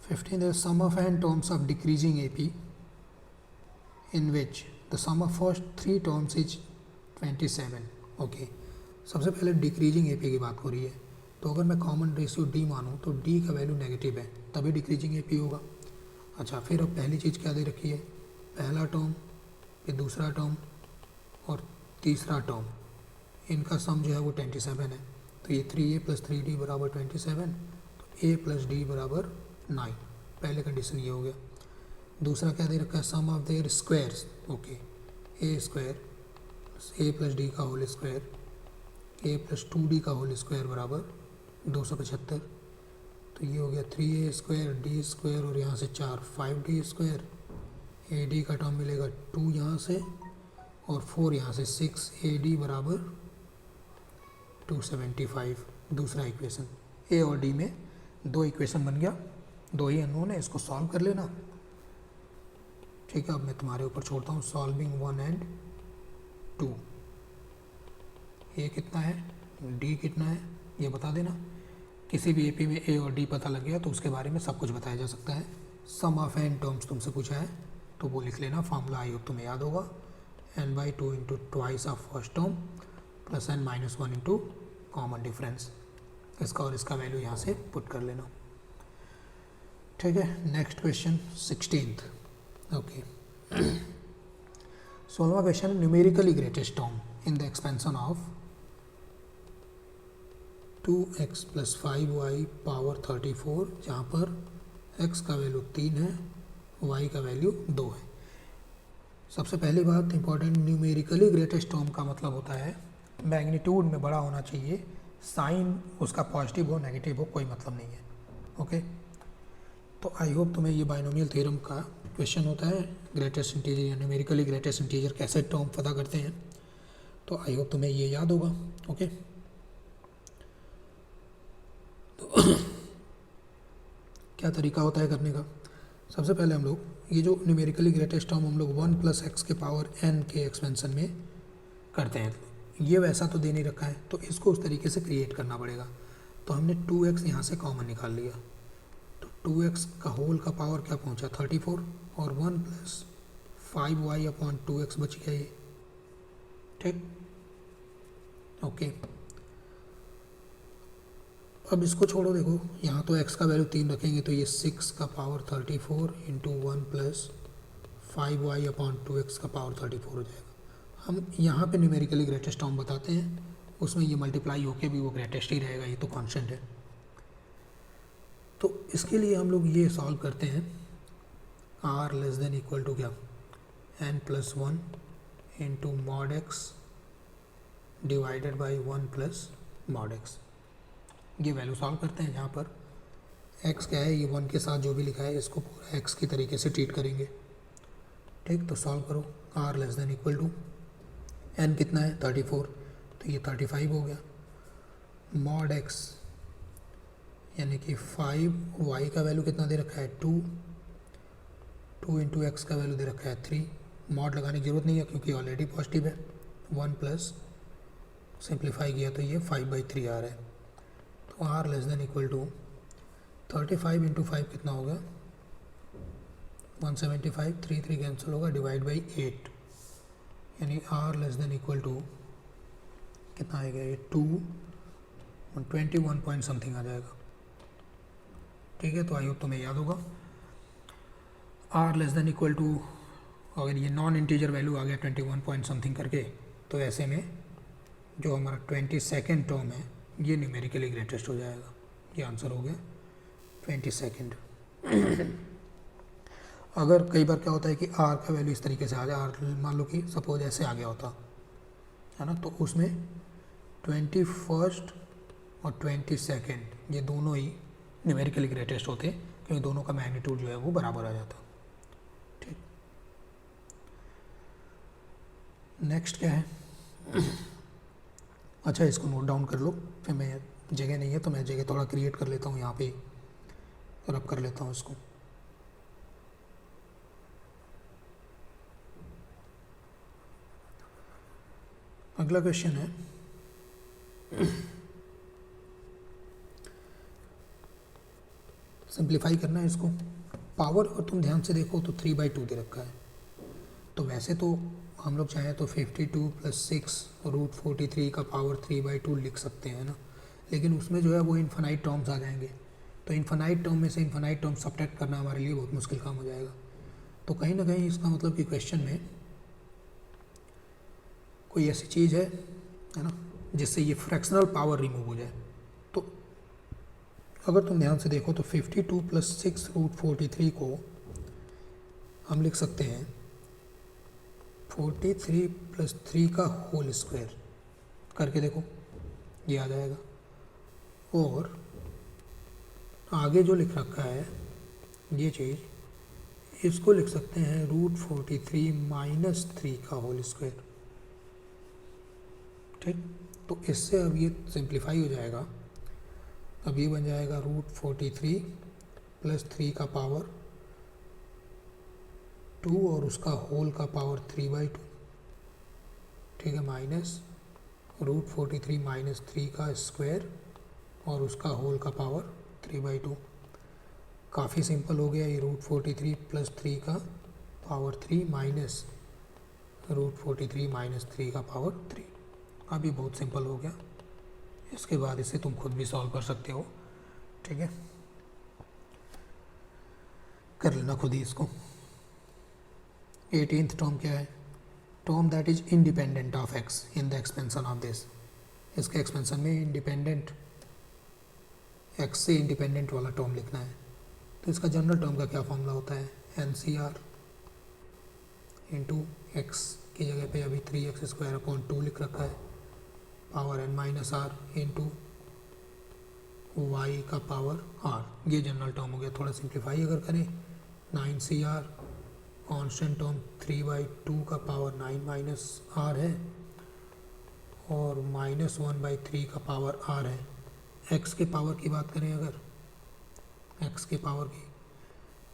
15 is sum of n terms of decreasing AP in which the sum of first 3 terms is 27। Okay, सबसे पहले डिक्रीजिंग AP की बात हो रही है, तो अगर मैं कॉमन रेशियो D मानूँ तो D का वैल्यू नेगेटिव है तभी डिक्रीजिंग AP होगा। अच्छा फिर अब पहली चीज़ क्या दे रखी है, पहला टर्म फिर दूसरा टर्म और तीसरा टर्म, इनका सम जो है वो 27 है, तो ये 3a + 3d बराबर 27, तो a + d बराबर 9। पहले कंडीशन ये हो गया। दूसरा क्या दे रखा है, sum of their squares. Okay, a square a + d का होल स्क्वायर a + 2d का होल स्क्वायर बराबर 275, तो ये हो गया 3a स्क्वायर d स्क्वायर और यहाँ से 4 5d स्क्वायर, ad का टर्म मिलेगा 2 यहाँ से और 4 यहाँ से 6, ad बराबर 275। दूसरा इक्वेशन ए और डी में 2 इक्वेशन बन गया, 2 ही अननोन है, इसको सॉल्व कर लेना। ठीक है, अब मैं तुम्हारे ऊपर छोड़ता हूँ सॉल्विंग 1 एंड 2। ए कितना है, डी कितना है, ये बता देना। किसी भी एपी में ए और डी पता लग गया तो उसके बारे में सब कुछ बताया जा सकता है। सम ऑफ एन टर्म्स तुमसे पूछा है तो वो लिख लेना, फार्मूला आई होप तुम्हें याद होगा, n/2 into twice of first term plus n-1 into common difference. इसका और इसका वैल्यू यहाँ से पुट कर लेना। ठीक है, नेक्स्ट क्वेश्चन 16th। ओके, 16वां question, numerically greatest term in the expansion of 2x + 5y power 34, जहाँ पर x का वैल्यू 3 है, y का वैल्यू 2 है। सबसे पहली बात इंपॉर्टेंट, न्यूमेरिकली ग्रेटेस्ट टर्म का मतलब होता है मैग्नीट्यूड में बड़ा होना चाहिए, साइन उसका पॉजिटिव हो नेगेटिव हो कोई मतलब नहीं है। ओके, तो आई होप तुम्हें ये बाइनोमियल थ्योरम का क्वेश्चन होता है, ग्रेटेस्ट इंटीजर या न्यूमेरिकली ग्रेटेस्ट इंटीजर कैसे टर्म पता करते हैं, तो आई होप तुम्हें ये याद होगा। ओके, तो क्या तरीका होता है करने का, सबसे पहले हम लोग ये जो न्यूमेरिकली ग्रेटेस्ट टर्म हम लोग 1 + x के पावर n के एक्सपेंशन में करते हैं, ये वैसा तो दे नहीं रखा है तो इसको उस तरीके से क्रिएट करना पड़ेगा। तो हमने 2x यहाँ से कॉमन निकाल लिया, तो 2x का होल का पावर क्या पहुँचा 34 और 1 + 5y अपॉन 2x बच गया ये। ठीक, ओके, अब इसको छोड़ो, देखो यहाँ तो x का वैल्यू 3 रखेंगे तो ये 6 का power 34 into 1 + 5y upon 2x का पावर 34 हो जाएगा। हम यहाँ पे न्यूमेरिकली ग्रेटेस्ट टर्म बताते हैं, उसमें ये मल्टीप्लाई होके भी वो ग्रेटेस्ट ही रहेगा, ये तो कांस्टेंट है। तो इसके लिए हम लोग ये सॉल्व करते हैं, r <= क्या, n+1 into mod x divided by 1 + mod x, ये वैल्यू सॉल्व करते हैं। जहाँ पर x क्या है, ये 1 के साथ जो भी लिखा है इसको पूरा x की तरीके से ट्रीट करेंगे। ठीक, तो सॉल्व करो, r <= n कितना है 34, तो ये 35 हो गया, mod x यानी कि 5, y का वैल्यू कितना दे रखा है 2 इंटू x का वैल्यू दे रखा है 3, मॉड लगाने की ज़रूरत नहीं है क्योंकि ऑलरेडी पॉजिटिव है, 1 प्लस सिंप्लीफाई किया तो ये 5/3 आ रहा है। तो r <= 35 इंटू 5 कितना होगा 175, 3 कैंसिल होगा, डिवाइड बाई 8, यानी r <= कितना आएगा ये 21 पॉइंट समथिंग आ जाएगा। ठीक है, तो आई होप तुम्हें याद होगा। r <= अगर ये नॉन इंटीजर वैल्यू आ गया 21 पॉइंट समथिंग करके, तो ऐसे में जो हमारा 22nd टर्म है ये न्यूमेरिकली ग्रेटेस्ट हो जाएगा। ये आंसर हो गया 22nd। अगर कई बार क्या होता है कि r का वैल्यू इस तरीके से आ जाए, r मान लो कि सपोज ऐसे आ गया होता है ना, तो उसमें 21st और 22nd ये दोनों ही न्यूमेरिकली ग्रेटेस्ट होते क्योंकि दोनों का मैग्नीट्यूड जो है वो बराबर आ जाता। ठीक, नेक्स्ट क्या है? अच्छा, इसको नोट डाउन कर लो, फिर मैं जगह नहीं है तो मैं जगह थोड़ा क्रिएट कर लेता हूँ, यहाँ पे रब कर लेता हूँ इसको। अगला क्वेश्चन है सिंप्लीफाई करना है इसको। पावर और तुम ध्यान से देखो तो 3/2 दे रखा है, तो वैसे तो हम लोग चाहें तो 52 + 6 √43 का पावर 3/2 लिख सकते हैं ना, लेकिन उसमें जो है वो इन्फानाइट टर्म्स आ जाएंगे, तो इन्फानाइट टर्म में से इन्फानाइट टर्म सब्ट्रैक्ट करना हमारे लिए बहुत मुश्किल काम हो जाएगा। तो कहीं ना कहीं इसका मतलब कि क्वेश्चन में कोई ऐसी चीज़ है ना, जिससे ये फ्रैक्शनल पावर रिमूव हो जाए। तो अगर तुम ध्यान से देखो तो 52 + 6 √43 को हम लिख सकते हैं 43 + 3 का होल स्क्वायर करके देखो, ये आ जाएगा। और आगे जो लिख रखा है ये चीज़, इसको लिख सकते हैं √43 - 3 का होल स्क्वायर। ठीक, तो इससे अब ये सिंप्लीफाई हो जाएगा। अब ये बन जाएगा √43 + 3 का पावर 2 और उसका होल का पावर 3/2। ठीक है, माइनस √43 - 3 का स्क्वायर और उसका होल का पावर 3/2। काफ़ी सिंपल हो गया ये। √43 + 3 का पावर 3 माइनस √43 - 3 का पावर 3। अब ये बहुत सिंपल हो गया। इसके बाद इसे तुम खुद भी सॉल्व कर सकते हो। ठीक है, कर लेना खुद ही इसको। 18th टर्म क्या है? Term that is independent of x in the expansion of this. इसके एक्सपेंशन में इंडिपेंडेंट, एक्स से इंडिपेंडेंट वाला टर्म लिखना है। तो इसका जनरल टर्म का क्या फॉर्मूला होता है? NCR इंटू एक्स की जगह पे अभी 3x² लिख रखा है, पावर n-r इंटू वाई का पावर r। ये जनरल टर्म हो गया। थोड़ा सिंप्लीफाई अगर करें, 9CR कांस्टेंट टर्म 3/2 का पावर 9 - r है और -1/3 का पावर r है। x के पावर की बात करें अगर, x के पावर की,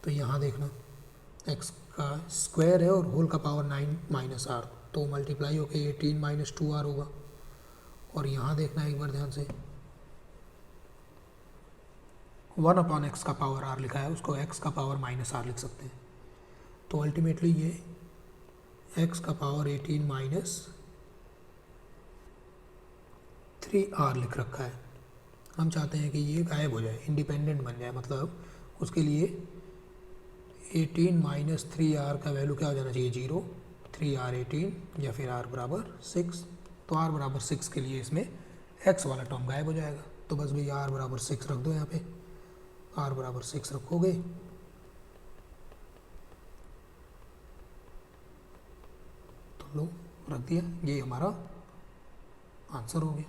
तो यहाँ देखना x का स्क्वायर है और होल का पावर 9 - r, तो मल्टीप्लाई होके 18 - 2r होगा। और यहाँ देखना एक बार ध्यान से, 1/x का पावर r लिखा है, उसको x का पावर -r लिख सकते हैं। तो अल्टीमेटली ये x का पावर 18 - 3r लिख रखा है। हम चाहते हैं कि ये गायब हो जाए, इंडिपेंडेंट बन जाए, मतलब उसके लिए 18 - 3r का वैल्यू क्या हो जाना चाहिए? 0, 3r 18 या फिर r बराबर 6। तो r बराबर 6 के लिए इसमें x वाला टर्म गायब हो जाएगा। तो बस भैया r बराबर 6 रख दो यहाँ पे। r बराबर 6 रखोगे तो लो रख दिया, ये हमारा आंसर हो गया।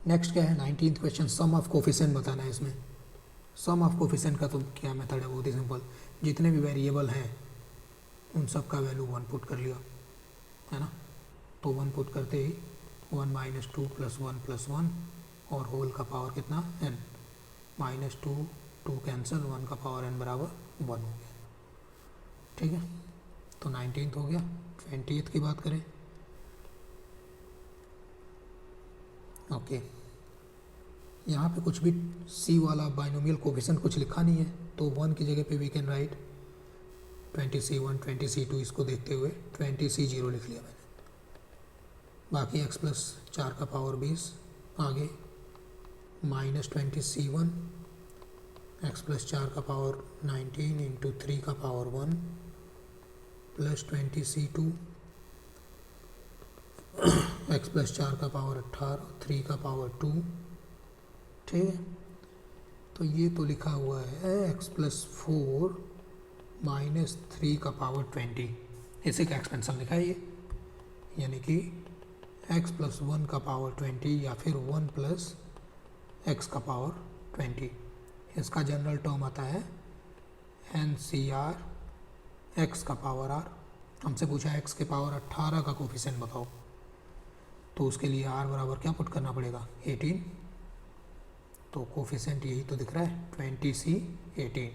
नेक्स्ट क्या है? 19th question, some of coefficient बताना है इसमें। सम ऑफ कोफिशिएंट का तो क्या मेथड है? बहुत ही सिंपल। जितने भी वेरिएबल हैं उन सब का वैल्यू 1 पुट कर लिया, है ना। तो 1 पुट करते ही 1 - 2 + 1 + 1 और होल का पावर कितना? n। -2 2 कैंसिल, 1 का पावर n बराबर 1 हो गया। ठीक है, तो 19th हो गया। 20th की बात करें, ओके, यहाँ पे कुछ भी c वाला बाइनोमियल कोफिशिएंट कुछ लिखा नहीं है, तो 1 की जगह पे we can write 20c1 20c2। इसको देखते हुए 20c0 लिख लिया मैंने। बाकी x + 4 का पावर 20, आगे -20c1 x + 4 का पावर 19 इंटू 3 का पावर 1 प्लस 20c2 x + 4 का पावर 18, 3 का पावर 2। ठीक है, तो ये तो लिखा हुआ है x + 4 - 3 का पावर 20। इसी का एक्सपेंशन लिखा है ये, यानी कि x + 1 का पावर 20 या फिर 1 + एक्स का पावर 20। इसका जनरल टर्म आता है NCR एक्स का पावर R। हमसे पूछा एक्स के पावर 18 का कोफिशिएंट बताओ, तो उसके लिए R बराबर क्या पुट करना पड़ेगा 18। तो कोफिशिएंट यही तो दिख रहा है 20C 18।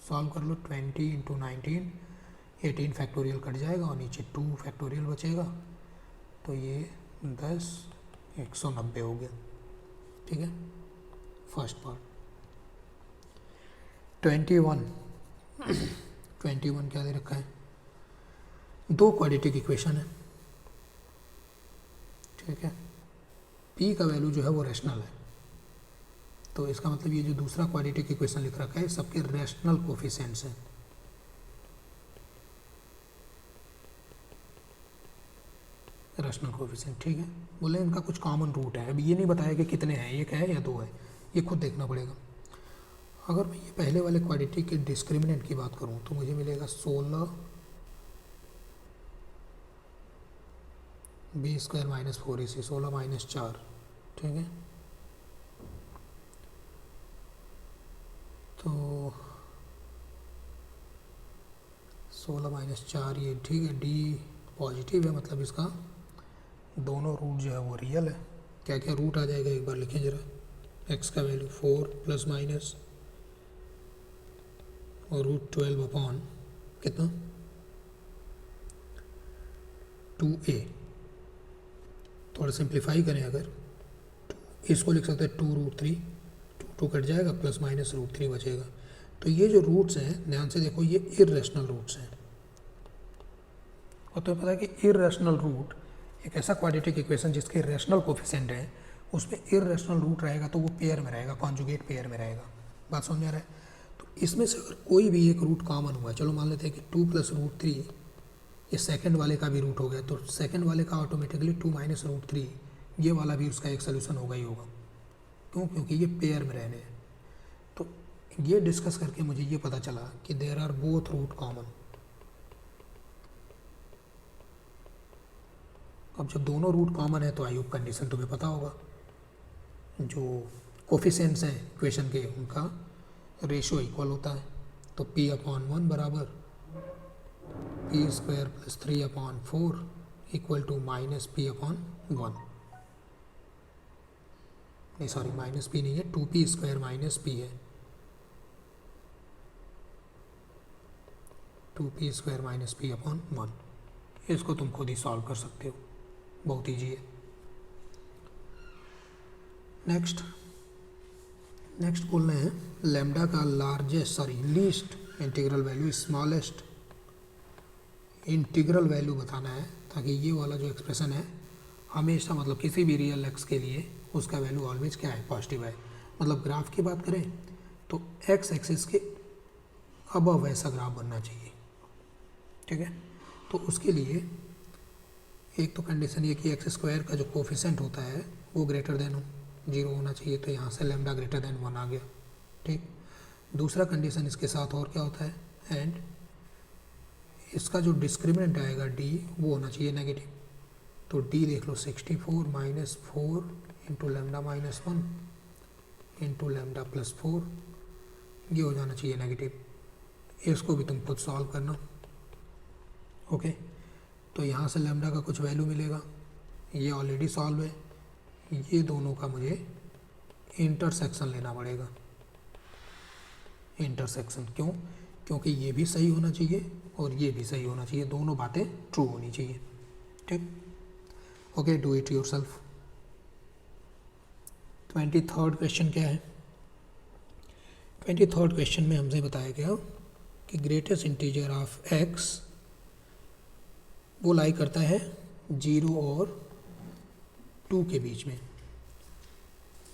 सॉल्व कर लो 20 इंटू 19, 18 फैक्टोरियल कट जाएगा और नीचे 2 फैक्टोरियल बचेगा, तो ये 10 190 हो गया। ठीक है, फर्स्ट पार्ट। 21 क्या दे रखा है, दो क्वाड्रेटिक इक्वेशन है। ठीक है, P का वैल्यू जो है वो रैशनल है, तो इसका मतलब ये जो दूसरा क्वाड्रेटिक इक्वेशन लिख रखा है सबके रैशनल कोफिशिएंट्स हैं। रैशनल कोफिशिएंट, ठीक है, बोले इनका कुछ कॉमन रूट है। अभी ये नहीं बताया कि कितने हैं, एक है या दो है, ये खुद देखना पड़ेगा। अगर मैं ये पहले वाले क्वाड्रेटिक के डिस्क्रिमिनेंट की बात करूं तो मुझे मिलेगा 16 b square minus 4ac, 16 minus 4। ठीक है, तो 16 माइनस 4 ये ठीक है, d पॉजिटिव है, मतलब इसका दोनों रूट जो है वो रियल है। क्या क्या रूट आ जाएगा एक बार लिखें जरा। x का वैल्यू 4 प्लस माइनस और रूट 12 अपॉन कितना 2a। थोड़ा सिंप्लीफाई करें अगर, इसको लिख सकते हैं 2√3, 2 कट जाएगा, प्लस माइनस √3 बचेगा। तो ये जो रूट्स हैं ध्यान से देखो, ये इर्रेशनल रूट्स हैं। और तो पता है कि इर्रेशनल रूट एक ऐसा क्वाड्रेटिक इक्वेशन जिसके रैशनल कोफिशिएंट है, उसमें इर्रेशनल रूट रहेगा तो वो पेयर में रहेगा, कॉन्जुगेट पेयर में रहेगा। बात समझ आ रहा है? तो इसमें से अगर कोई भी एक रूट कॉमन हुआ, चलो मान लेते हैं कि 2 प्लस √3 ये सेकंड वाले का भी रूट हो गया, तो सेकंड वाले का ऑटोमेटिकली 2 माइनस √3 ये वाला भी उसका एक सोल्यूशन होगा ही होगा। क्यों? क्योंकि ये पेयर में रहने हैं। तो ये डिस्कस करके मुझे ये पता चला कि there are both root common. अब जब दोनों रूट कॉमन है तो आई होप कंडीशन तुम्हें पता होगा, जो कोफिशिएंट्स हैं इक्वेशन के उनका रेशो इक्वल होता है। तो p/1 बराबर p square plus 3/4 equal to minus p/1। नहीं सॉरी, माइनस p नहीं है, 2p स्क्वायर माइनस p है, 2p स्क्वायर माइनस p/1। इसको तुम खुद ही सॉल्व कर सकते हो, बहुत ईजी है। नेक्स्ट बोल रहे हैं लैम्डा का least integral value smallest integral value बताना है, ताकि ये वाला जो एक्सप्रेशन है हमेशा, मतलब किसी भी रियल एक्स के लिए उसका वैल्यू ऑलवेज क्या है, पॉजिटिव है। मतलब ग्राफ की बात करें तो एक्स एक्सिस के अबव ऐसा ग्राफ बनना चाहिए। ठीक है, तो उसके लिए एक तो कंडीशन ये कि एक्स स्क्वायर का जो कोफिशिएंट होता है वो ग्रेटर देन 0 होना चाहिए, तो यहाँ से लैम्डा ग्रेटर देन 1 आ गया। ठीक, दूसरा कंडीशन इसके साथ और क्या होता है, एंड इसका जो डिस्क्रिमिनेंट आएगा d वो होना चाहिए नेगेटिव। तो d देख लो 64 minus 4 into lambda minus 1 into lambda plus 4, ये हो जाना चाहिए नेगेटिव। इसको भी तुम खुद सॉल्व करना। ओके, तो यहाँ से लैम्डा का कुछ वैल्यू मिलेगा, ये ऑलरेडी सॉल्व है। ये दोनों का मुझे इंटरसेक्शन लेना पड़ेगा। इंटरसेक्शन क्यों? क्योंकि ये भी सही होना चाहिए और ये भी सही होना चाहिए, दोनों बातें ट्रू होनी चाहिए। ठीक, okay, do it yourself. 23rd question क्या है? 23rd क्वेश्चन में हमसे बताया गया कि ग्रेटेस्ट इंटीजर ऑफ एक्स वो लाई करता है 0 और 2 के बीच में।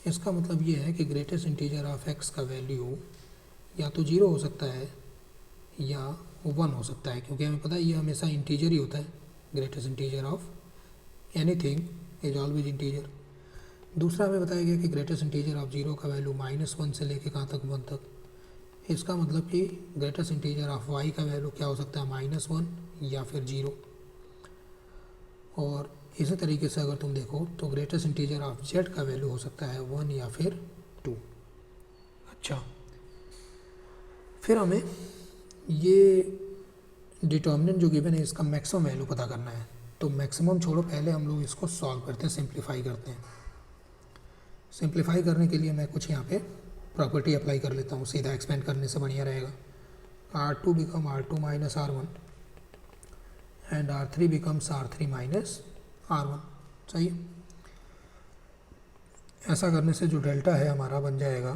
इसका मतलब ये है कि ग्रेटेस्ट इंटीजर ऑफ एक्स का वैल्यू या तो 0 हो सकता है या 1 हो सकता है, क्योंकि हमें पता है ये हमेशा इंटीजर ही होता है। Greatest integer of anything is always integer. दूसरा हमें बताया गया कि ग्रेटेस्ट इंटीजर ऑफ 0 का वैल्यू -1 से लेके कहाँ तक 1 तक। इसका मतलब कि ग्रेटेस्ट इंटीजर ऑफ y का वैल्यू क्या हो सकता है, -1 या फिर 0। और इसी तरीके से अगर तुम देखो तो ग्रेटेस्ट इंटीजर ऑफ z का वैल्यू हो सकता है 1 या फिर अच्छा, फिर हमें ये डिटर्मिनेंट जो गिवन है इसका मैक्सिमम वैल्यू पता करना है। तो मैक्सिमम छोड़ो, पहले हम लोग इसको सॉल्व करते हैं, सिंप्लीफाई करते हैं। सिंप्लीफाई करने के लिए मैं कुछ यहाँ पे प्रॉपर्टी अप्लाई कर लेता हूँ, सीधा एक्सपेंड करने से बढ़िया रहेगा। R2 become R2 minus R1 and R3 becomes R3 minus R1। सही है। ऐसा करने से जो डेल्टा है हमारा बन जाएगा,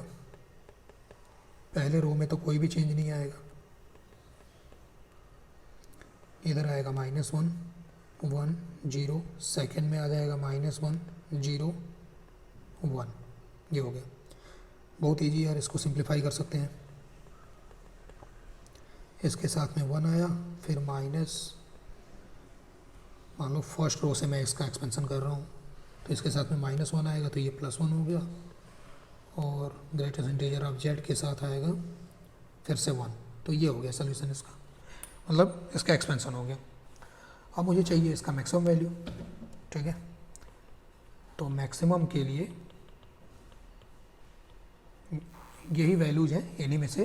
पहले रो में तो कोई भी चेंज नहीं आएगा, इधर आएगा -1 1 0, सेकेंड में आ जाएगा -1 0 1। ये हो गया। बहुत ईजी यार, इसको सिंप्लीफाई कर सकते हैं। इसके साथ में 1 आया, फिर माइनस, मान लो फर्स्ट रो से मैं इसका एक्सपेंशन कर रहा हूँ, तो इसके साथ में -1 आएगा, तो ये +1 हो गया, और ग्रेटेस्ट इंटीजर ऑफ जेड के साथ आएगा फिर से 1। तो ये हो गया सोल्यूशन इसका, मतलब इसका एक्सपेंशन हो गया। अब मुझे चाहिए इसका मैक्सिमम वैल्यू। ठीक है, तो मैक्सिमम के लिए यही वैल्यूज हैं, इन्हीं में से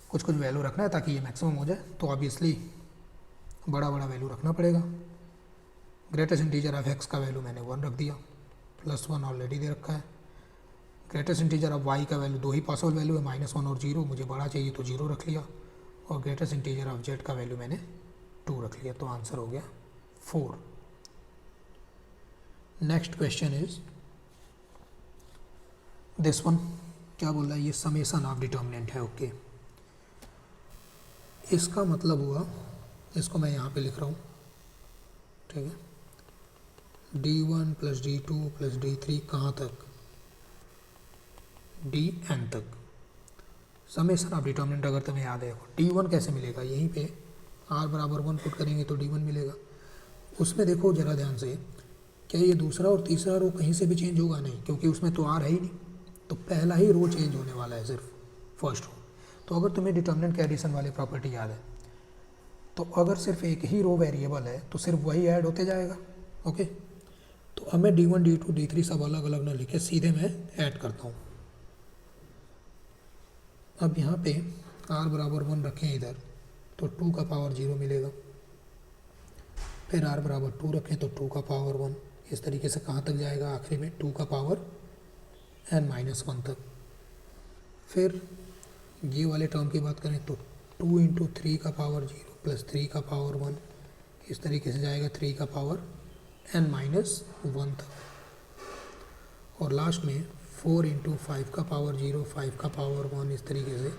कुछ कुछ वैल्यू रखना है ताकि ये मैक्सिमम हो जाए। तो ऑब्वियसली बड़ा बड़ा वैल्यू रखना पड़ेगा। ग्रेटेस्ट इंटीजर ऑफ एक्स का वैल्यू मैंने 1 रख दिया, +1 ऑलरेडी दे रखा है। ग्रेटेस्ट इंटीजर ऑफ वाई का वैल्यू 2 ही पॉसिबल वैल्यू है, -1 और 0। मुझे बड़ा चाहिए तो 0 रख लिया, और ग्रेटेस्ट इंटीजर ऑफ जेड का वैल्यू मैंने 2 रख लिया। तो आंसर हो गया 4। Next question is this one. क्या बोल रहा है ये? समेसन ऑफ डिटर्मिनेंट है। ओके, इसका मतलब हुआ, इसको मैं यहाँ पे लिख रहा हूँ। ठीक है, D1 + D2 + D3 कहाँ तक? Dn तक। समेसन ऑफ डिटर्मिनेंट अगर तुम्हें याद है, D1 कैसे मिलेगा? यहीं पे r बराबर 1 पुट करेंगे तो D1 मिलेगा। उसमें देखो ज़रा ध्यान से, क्या ये दूसरा और तीसरा रो कहीं से भी चेंज होगा? नहीं, क्योंकि उसमें तो r है ही नहीं। तो पहला ही रो चेंज होने वाला है, सिर्फ फर्स्ट रो। तो अगर तुम्हें डिटर्मिनेंट के एडिशन वाली प्रॉपर्टी याद है, तो अगर सिर्फ एक ही रो वेरिएबल है तो सिर्फ वही ऐड होते जाएगा। ओके, तो अब मैं D1 D2 D3 सब अलग अलग ना लिखे, सीधे मैं ऐड करता हूँ। अब यहाँ पे r बराबर 1 रखें इधर, तो 2 का पावर 0 मिलेगा। फिर r बराबर 2 रखें तो 2 का पावर 1। इस तरीके से कहाँ तक जाएगा? आखिरी में 2 का पावर n-1 तक। फिर ये वाले टर्म की बात करें तो 2 × 3 का पावर 0 + 3 का पावर 1, इस तरीके से जाएगा 3 का पावर n-1 तक। और लास्ट में 4 × 5 का पावर 0 5 का पावर 1, इस तरीके से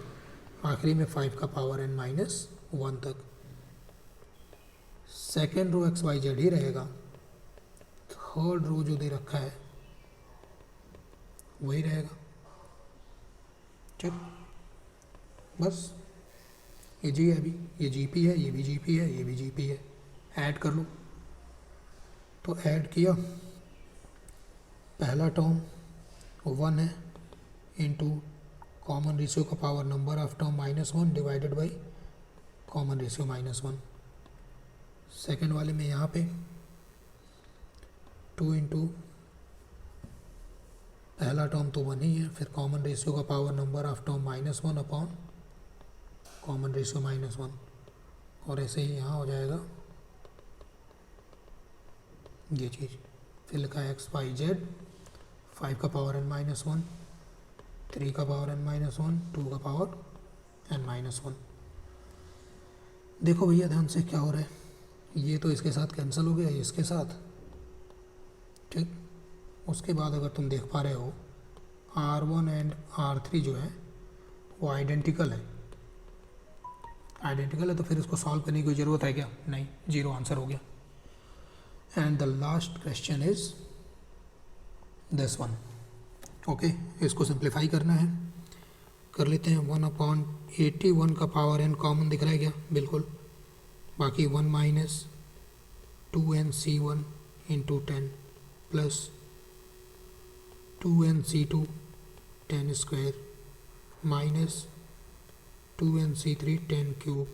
आखिरी में 5 का पावर n-1 तक। सेकेंड रो XYZ ही रहेगा, थर्ड रो जो दे रखा है वही रहेगा। ठीक, बस ये जी है, अभी ये GP है, ये भी GP है, ये भी GP है। ऐड कर लो। तो ऐड किया, पहला टर्म 1 है, इंटू कॉमन रेशियो का power number of term -1 divided by common ratio -1। Second वाले में यहाँ पे 2 × पहला टर्म तो 1 ही है, फिर कॉमन रेशियो का power number of term -1 upon common ratio -1, और ऐसे ही यहाँ हो जाएगा ये चीज़। फिर लिखा है XYZ, 5 का पावर n-1, 3 का पावर n-1, 2 का पावर n-1। देखो भैया ध्यान से क्या हो रहा है, ये तो इसके साथ कैंसिल हो गया, ये इसके साथ। ठीक, उसके बाद अगर तुम देख पा रहे हो R1 एंड R3 जो है वो आइडेंटिकल है। आइडेंटिकल है तो फिर इसको सॉल्व करने की कोई ज़रूरत है क्या? नहीं, 0 आंसर हो गया। And the last question is this one. Okay, इसको सिंप्लीफाई करना है, कर लेते हैं। 1/81 का पावर n कॉमन दिख रहा है क्या? बिल्कुल। बाकी 1 - 2nc1 × 10 plus 2nc2 10² minus 2nc3 10³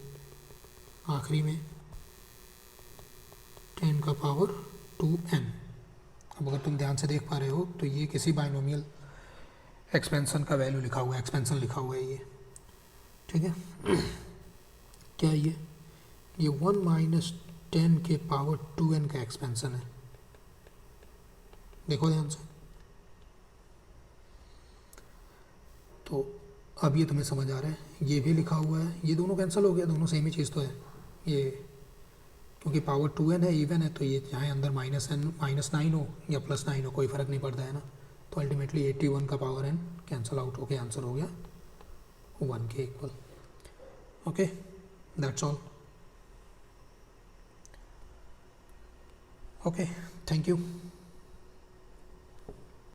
आखिरी में 10 का पावर 2n। अब अगर तुम ध्यान से देख पा रहे हो तो ये किसी बाइनोमियल एक्सपेंसन का वैल्यू लिखा हुआ है, एक्सपेंसन लिखा हुआ है ये, ठीक है। क्या है ये 1 माइनस 10 के पावर 2n का एक्सपेंसन है, देखो ध्यान से। तो अब ये तुम्हें समझ आ रहा है, ये भी लिखा हुआ है, ये दोनों कैंसिल हो गया, दोनों सेम ही चीज़ तो है ये, क्योंकि पावर 2n है, इवन है, तो ये चाहे अंदर -9 हो या +9 हो, कोई फ़र्क नहीं पड़ता है ना। तो अल्टीमेटली 81 का पावर n कैंसिल आउट होके आंसर हो गया 1 के equal. Okay, that's all. Okay, thank you.